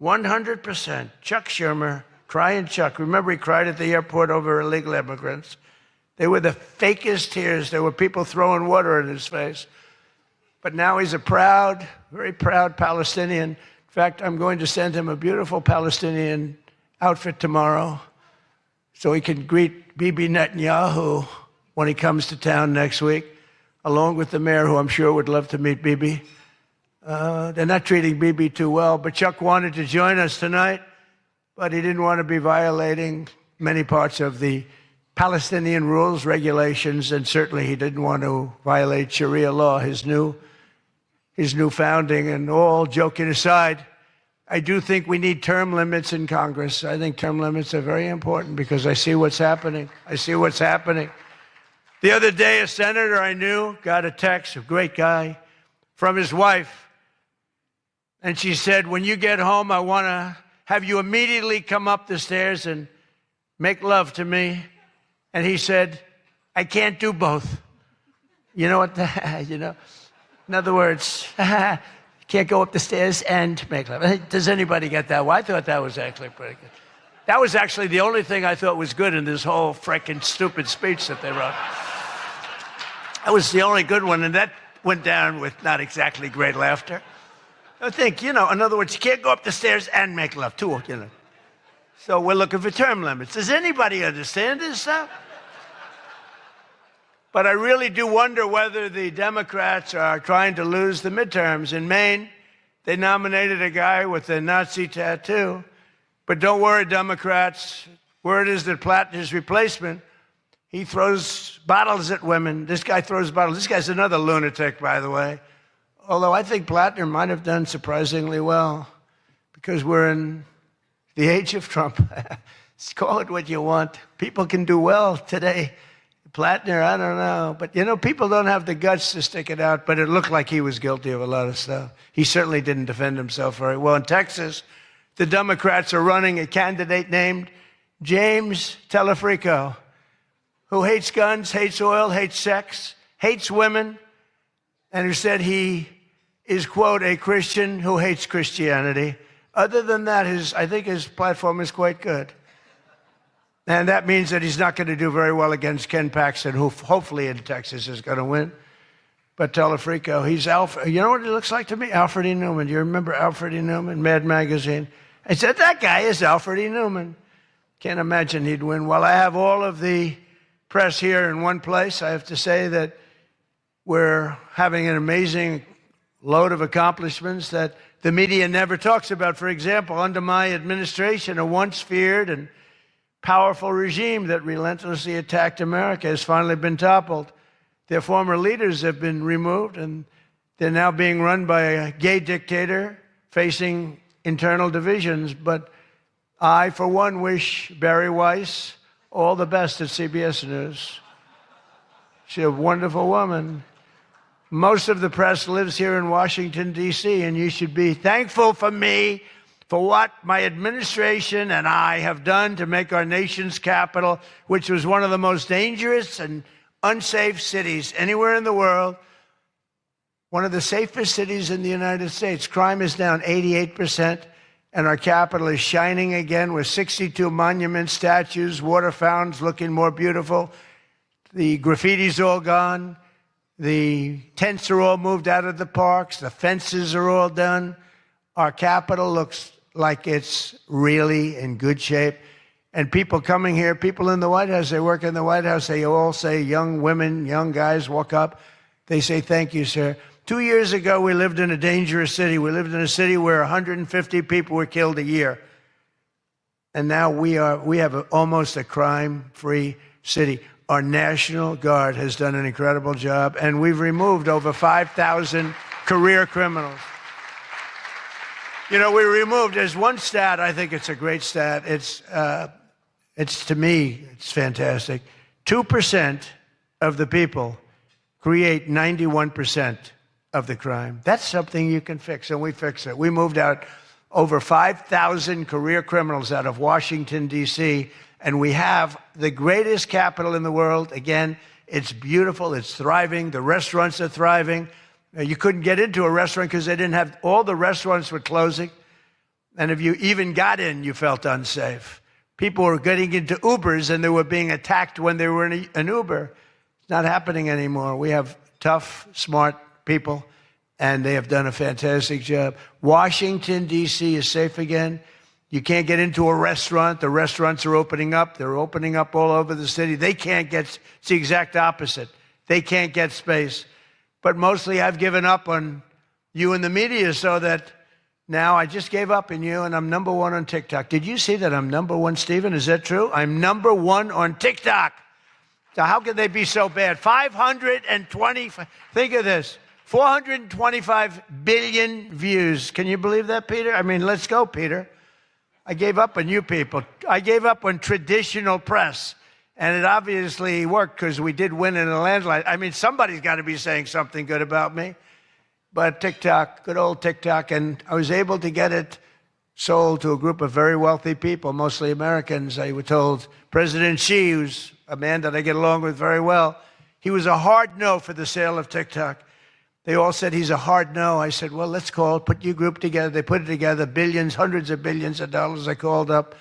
100%. Chuck Schumer, crying Chuck. Remember, he cried at the airport over illegal immigrants. They were the fakest tears. There were people throwing water in his face. But now he's a proud, very proud Palestinian. In fact, I'm going to send him a beautiful Palestinian outfit tomorrow so he can greet Bibi Netanyahu when he comes to town next week, along with the mayor, who I'm sure would love to meet Bibi. They're not treating Bibi too well, but Chuck wanted to join us tonight, but he didn't want to be violating many parts of the Palestinian rules, regulations, and certainly he didn't want to violate Sharia law, his new founding. And all joking aside, I do think we need term limits in Congress. I think term limits are very important because I see what's happening. The other day, a senator I knew got a text, a great guy, from his wife. And she said, when you get home, I want to have you immediately come up the stairs and make love to me. And he said, I can't do both. You know what? In other words, can't go up the stairs and make love. Does anybody get that? Well, I thought that was actually pretty good. That was actually the only thing I thought was good in this whole frickin' stupid speech that they wrote. That was the only good one, and that went down with not exactly great laughter. I think, in other words, you can't go up the stairs and make love, too, So we're looking for term limits. Does anybody understand this stuff? But I really do wonder whether the Democrats are trying to lose the midterms. In Maine, they nominated a guy with a Nazi tattoo. But don't worry, Democrats. Word is that Plattner's replacement, he throws bottles at women. This guy throws bottles. This guy's another lunatic, by the way. Although I think Plattner might have done surprisingly well because we're in the age of Trump. Call it what you want. People can do well today. Plattner, I don't know. But, people don't have the guts to stick it out, but it looked like he was guilty of a lot of stuff. He certainly didn't defend himself very well. In Texas, the Democrats are running a candidate named James Telefrico, who hates guns, hates oil, hates sex, hates women, and who said he is, quote, a Christian who hates Christianity. Other than that, I think his platform is quite good. And that means that he's not going to do very well against Ken Paxton, who hopefully in Texas is going to win. But Telefrico, he's Alfred. You know what he looks like to me? Alfred E. Newman. Do you remember Alfred E. Newman, Mad Magazine? I said, that guy is Alfred E. Newman. Can't imagine he'd win. Well, I have all of the press here in one place. I have to say that we're having an amazing load of accomplishments that the media never talks about. For example, under my administration, a once feared and powerful regime that relentlessly attacked America has finally been toppled. Their former leaders have been removed, and they're now being run by a gay dictator facing internal divisions. But I, for one, wish Barry Weiss all the best at CBS News. She's a wonderful woman. Most of the press lives here in Washington, D.C., and you should be thankful for me for what my administration and I have done to make our nation's capital, which was one of the most dangerous and unsafe cities anywhere in the world, one of the safest cities in the United States. Crime is down 88%, and our capital is shining again with 62 monuments, statues, water fountains looking more beautiful. The graffiti's all gone. The tents are all moved out of the parks. The fences are all done. Our capital looks like it's really in good shape. And people coming here, people in the White House, they work in the White House, they all say, young women, young guys walk up, they say, thank you, sir. 2 years ago, we lived in a dangerous city. We lived in a city where 150 people were killed a year. And now we have almost a crime-free city. Our National Guard has done an incredible job, and we've removed over 5,000 career criminals. We removed, there's one stat, I think it's a great stat. It's to me, it's fantastic. 2% of the people create 91% of the crime. That's something you can fix, and we fix it. We moved out over 5,000 career criminals out of Washington, D.C., and we have the greatest capital in the world. Again, it's beautiful, it's thriving, the restaurants are thriving. You couldn't get into a restaurant because they didn't have, all the restaurants were closing. And if you even got in, you felt unsafe. People were getting into Ubers and they were being attacked when they were in an Uber. It's not happening anymore. We have tough, smart people, and they have done a fantastic job. Washington, D.C. is safe again. You can't get into a restaurant. The restaurants are opening up. They're opening up all over the city. They can't get, it's the exact opposite. They can't get space. But mostly I've given up on you in the media so that now I just gave up on you, and I'm number one on TikTok. Did you see that I'm number one, Stephen? Is that true? I'm number one on TikTok. So how can they be so bad? 520, think of this, 425 billion views. Can you believe that, Peter? I mean, let's go, Peter. I gave up on you people. I gave up on traditional press. And it obviously worked because we did win in a landslide. I mean, somebody's got to be saying something good about me. But TikTok, good old TikTok, and I was able to get it sold to a group of very wealthy people, mostly Americans. I was told President Xi, who's a man that I get along with very well, he was a hard no for the sale of TikTok. They all said he's a hard no. I said, well, let's call, put your group together. They put it together, billions, hundreds of billions of dollars. I called up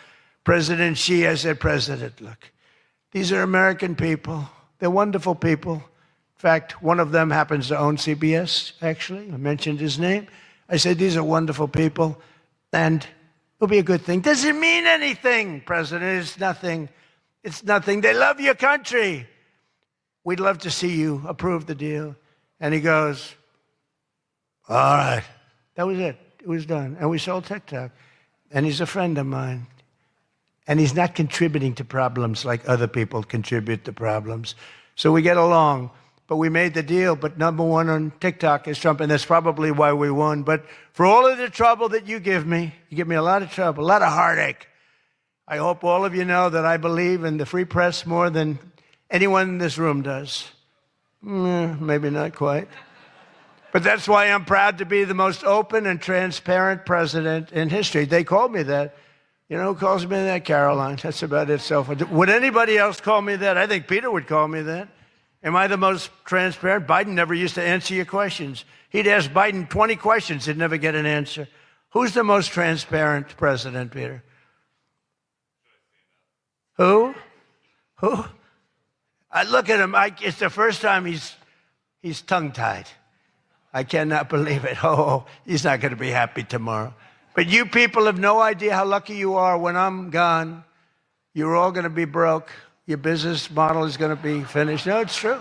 President Xi. I said, President, look, these are American people. They're wonderful people. In fact, one of them happens to own CBS, actually. I mentioned his name. I said, these are wonderful people, and it'll be a good thing. Does it mean anything, President? It's nothing. It's nothing. They love your country. We'd love to see you approve the deal. And he goes, all right. That was it. It was done. And we sold TikTok. And he's a friend of mine. And he's not contributing to problems like other people contribute to problems. So we get along. But we made the deal. But number one on TikTok is Trump, and that's probably why we won. But for all of the trouble that you give me a lot of trouble, a lot of heartache. I hope all of you know that I believe in the free press more than anyone in this room does. Maybe not quite. But that's why I'm proud to be the most open and transparent president in history. They called me that. You know who calls me that? Caroline. That's about it. So would anybody else call me that? I think Peter would call me that. Am I the most transparent? Biden never used to answer your questions. He'd ask Biden 20 questions. He'd never get an answer. Who's the most transparent president, Peter? Who? I look at him. It's the first time he's tongue-tied. I cannot believe it. Oh, he's not going to be happy tomorrow. But you people have no idea how lucky you are. When I'm gone, you're all going to be broke. Your business model is going to be finished. No, it's true.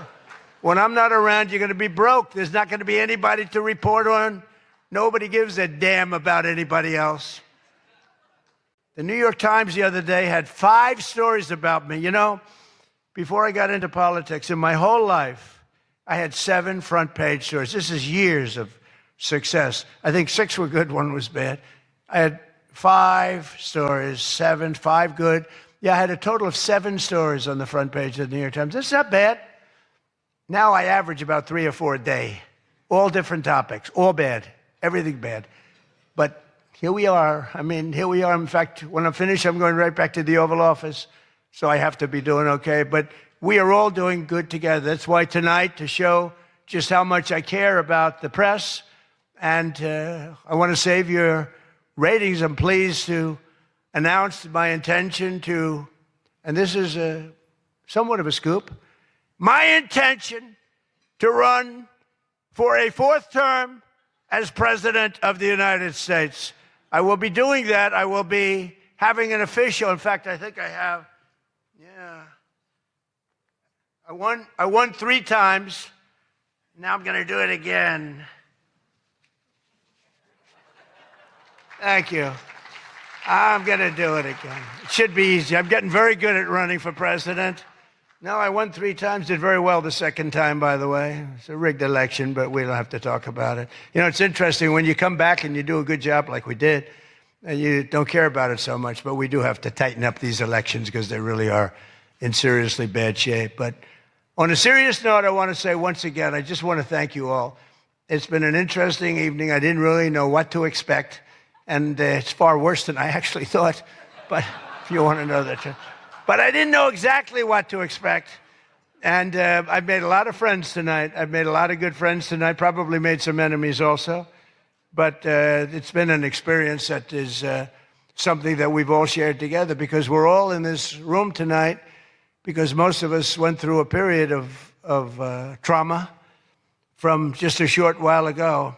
When I'm not around, you're going to be broke. There's not going to be anybody to report on. Nobody gives a damn about anybody else. The New York Times the other day had 5 stories about me. You know, before I got into politics, in my whole life, I had 7 front-page stories. This is years of success. I think 6 were good, 1 was bad. I had 5 stories, 7, 5 good. Yeah, I had a total of 7 stories on the front page of the New York Times. That's not bad. Now I average about 3 or 4 a day. All different topics, all bad, everything bad. But here we are. I mean, here we are. In fact, when I'm finished, I'm going right back to the Oval Office. So I have to be doing okay. But we are all doing good together. That's why tonight, to show just how much I care about the press, and I want to save your ratings, I'm pleased to announce my intention to, and this is somewhat of a scoop, my intention to run for a 4th term as President of the United States. I will be doing that. I will be having an official, in fact, I think I have, I won 3 times. Now I'm going to do it again. Thank you. I'm going to do it again. It should be easy. I'm getting very good at running for president. No, I won 3 times, did very well the 2nd time, by the way. It's a rigged election, but we don't have to talk about it. You know, it's interesting, when you come back and you do a good job like we did, you don't care about it so much, but we do have to tighten up these elections because they really are in seriously bad shape. But On a serious note, I want to say once again, I just want to thank you all. It's been an interesting evening. I didn't really know what to expect, and it's far worse than I actually thought, but if you want to know that. But I didn't know exactly what to expect, and I've made a lot of friends tonight. I've made a lot of good friends tonight, probably made some enemies also, but it's been an experience that is something that we've all shared together, because we're all in this room tonight because most of us went through a period of trauma from just a short while ago.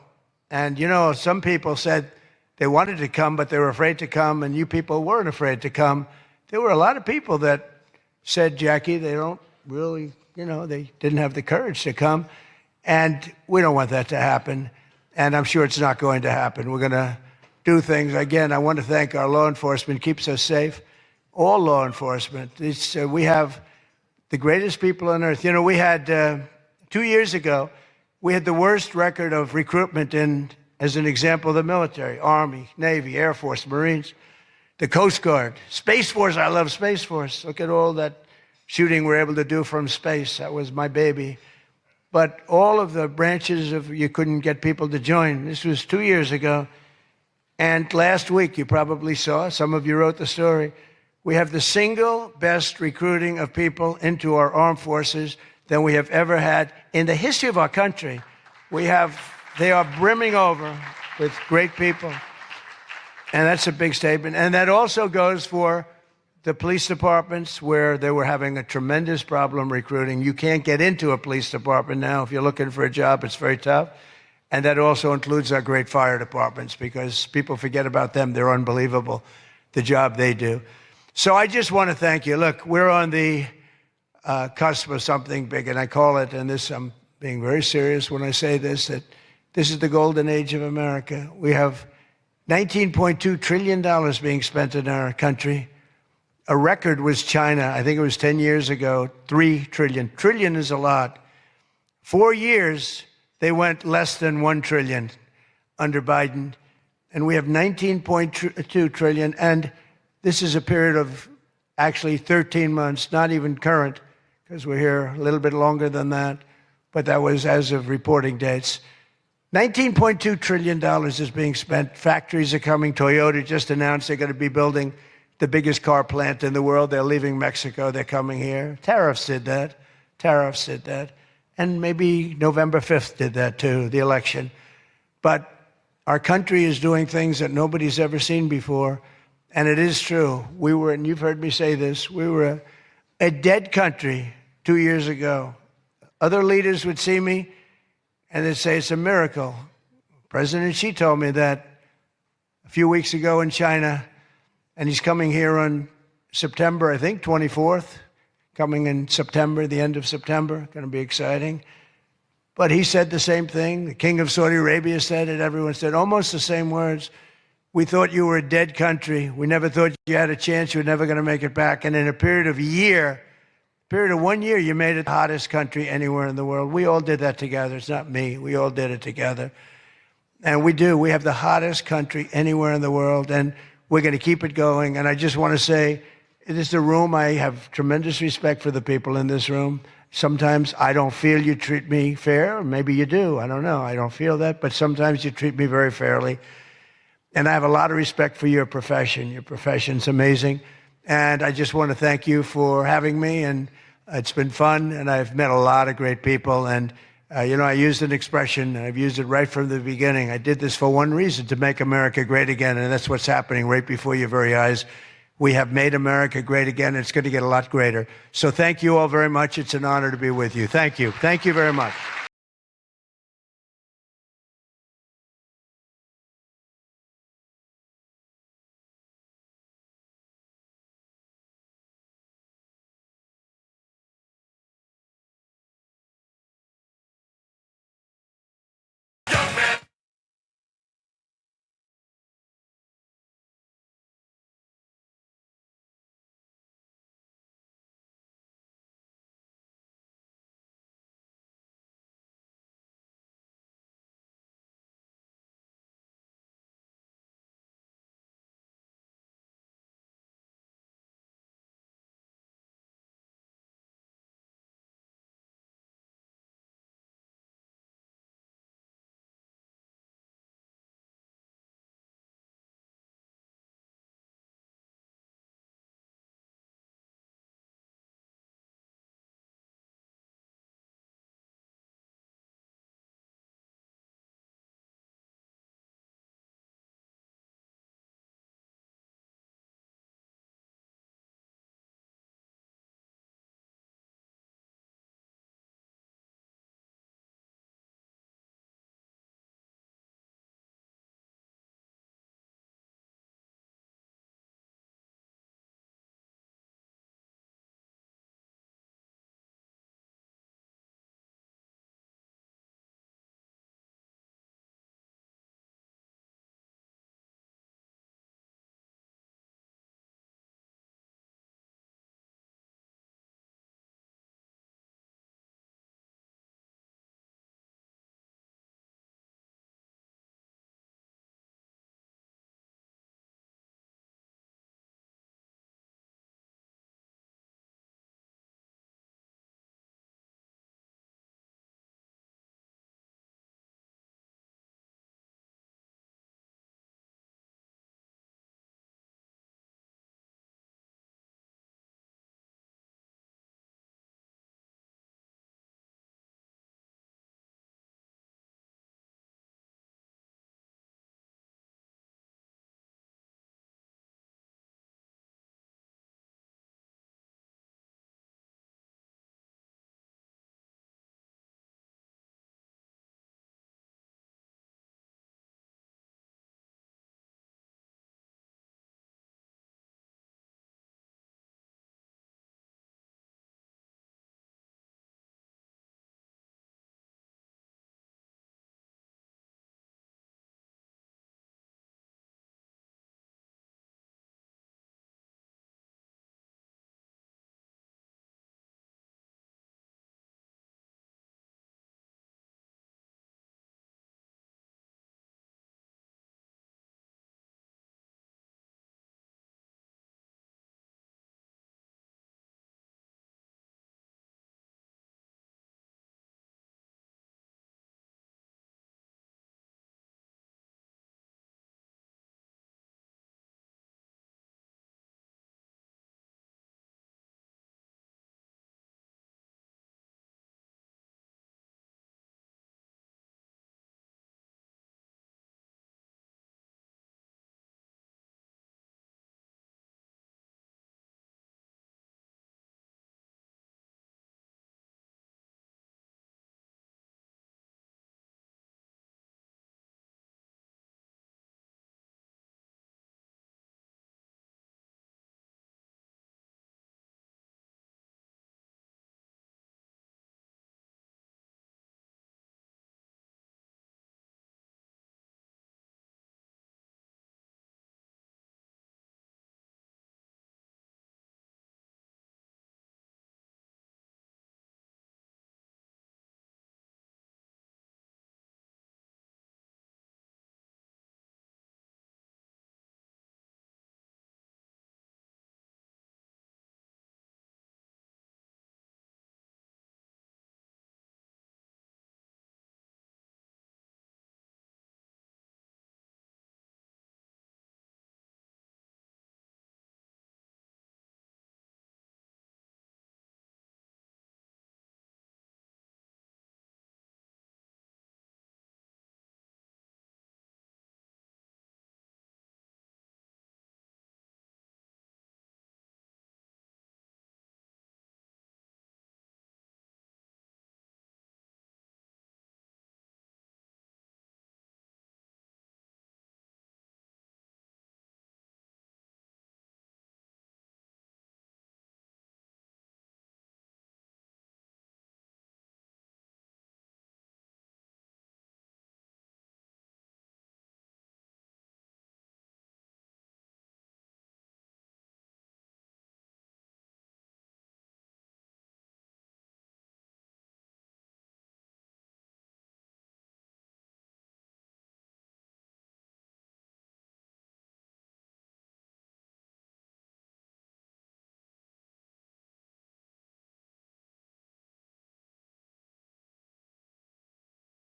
And, you know, some people said they wanted to come, but they were afraid to come, and you people weren't afraid to come. There were a lot of people that said, Jackie, they don't really, you know, they didn't have the courage to come. And we don't want that to happen. And I'm sure it's not going to happen. We're going to do things. Again, I want to thank our law enforcement, keeps us safe. All law enforcement. We have the greatest people on earth. You know, we had, 2 years ago, we had the worst record of recruitment in, as an example, the military, Army, Navy, Air Force, Marines, the Coast Guard, Space Force. I love Space Force. Look at all that shooting we're able to do from space. That was my baby. But all of the branches of, you couldn't get people to join. This was 2 years ago. And last week, you probably saw, some of you wrote the story, we have the single best recruiting of people into our armed forces than we have ever had in the history of our country. They are brimming over with great people. And that's a big statement. And that also goes for the police departments, where they were having a tremendous problem recruiting. You can't get into a police department now. If you're looking for a job, it's very tough. And that also includes our great fire departments, because people forget about them. They're unbelievable, the job they do. So I just want to thank you. Look, we're on the cusp of something big, and I call it, and this, I'm being very serious when I say this, that this is the golden age of America. We have $19.2 trillion being spent in our country. A record was China. I think it was 10 years ago, 3 trillion. Trillion is a lot. 4 years, they went less than 1 trillion under Biden. And we have 19.2 trillion. And this is a period of actually 13 months, not even current, because we're here a little bit longer than that. But that was as of reporting dates. $19.2 trillion is being spent. Factories are coming. Toyota just announced they're going to be building the biggest car plant in the world. They're leaving Mexico. They're coming here. Tariffs did that. Tariffs did that. And maybe November 5th did that too, the election. But our country is doing things that nobody's ever seen before. And it is true. We were, and you've heard me say this, we were a dead country 2 years ago. Other leaders would see me and they'd say it's a miracle. President Xi told me that a few weeks ago in China, and he's coming here on September, I think, 24th, coming in September, the end of September, going to be exciting. But he said the same thing. The king of Saudi Arabia said it. Everyone said almost the same words. We thought you were a dead country. We never thought you had a chance. You were never going to make it back. And in a period of 1 year, you made it the hottest country anywhere in the world. We all did that together. It's not me. We all did it together. And we do. We have the hottest country anywhere in the world, and we're going to keep it going. And I just want to say, it is the room. I have tremendous respect for the people in this room. Sometimes I don't feel you treat me fair. Maybe you do. I don't know. I don't feel that. But sometimes you treat me very fairly. And I have a lot of respect for your profession. Your profession's amazing. And I just want to thank you for having me. And it's been fun. And I've met a lot of great people. And, you know, I used an expression. I've used it right from the beginning. I did this for one reason, to make America great again. And that's what's happening right before your very eyes. We have made America great again. It's going to get a lot greater. So thank you all very much. It's an honor to be with you. Thank you. Thank you very much.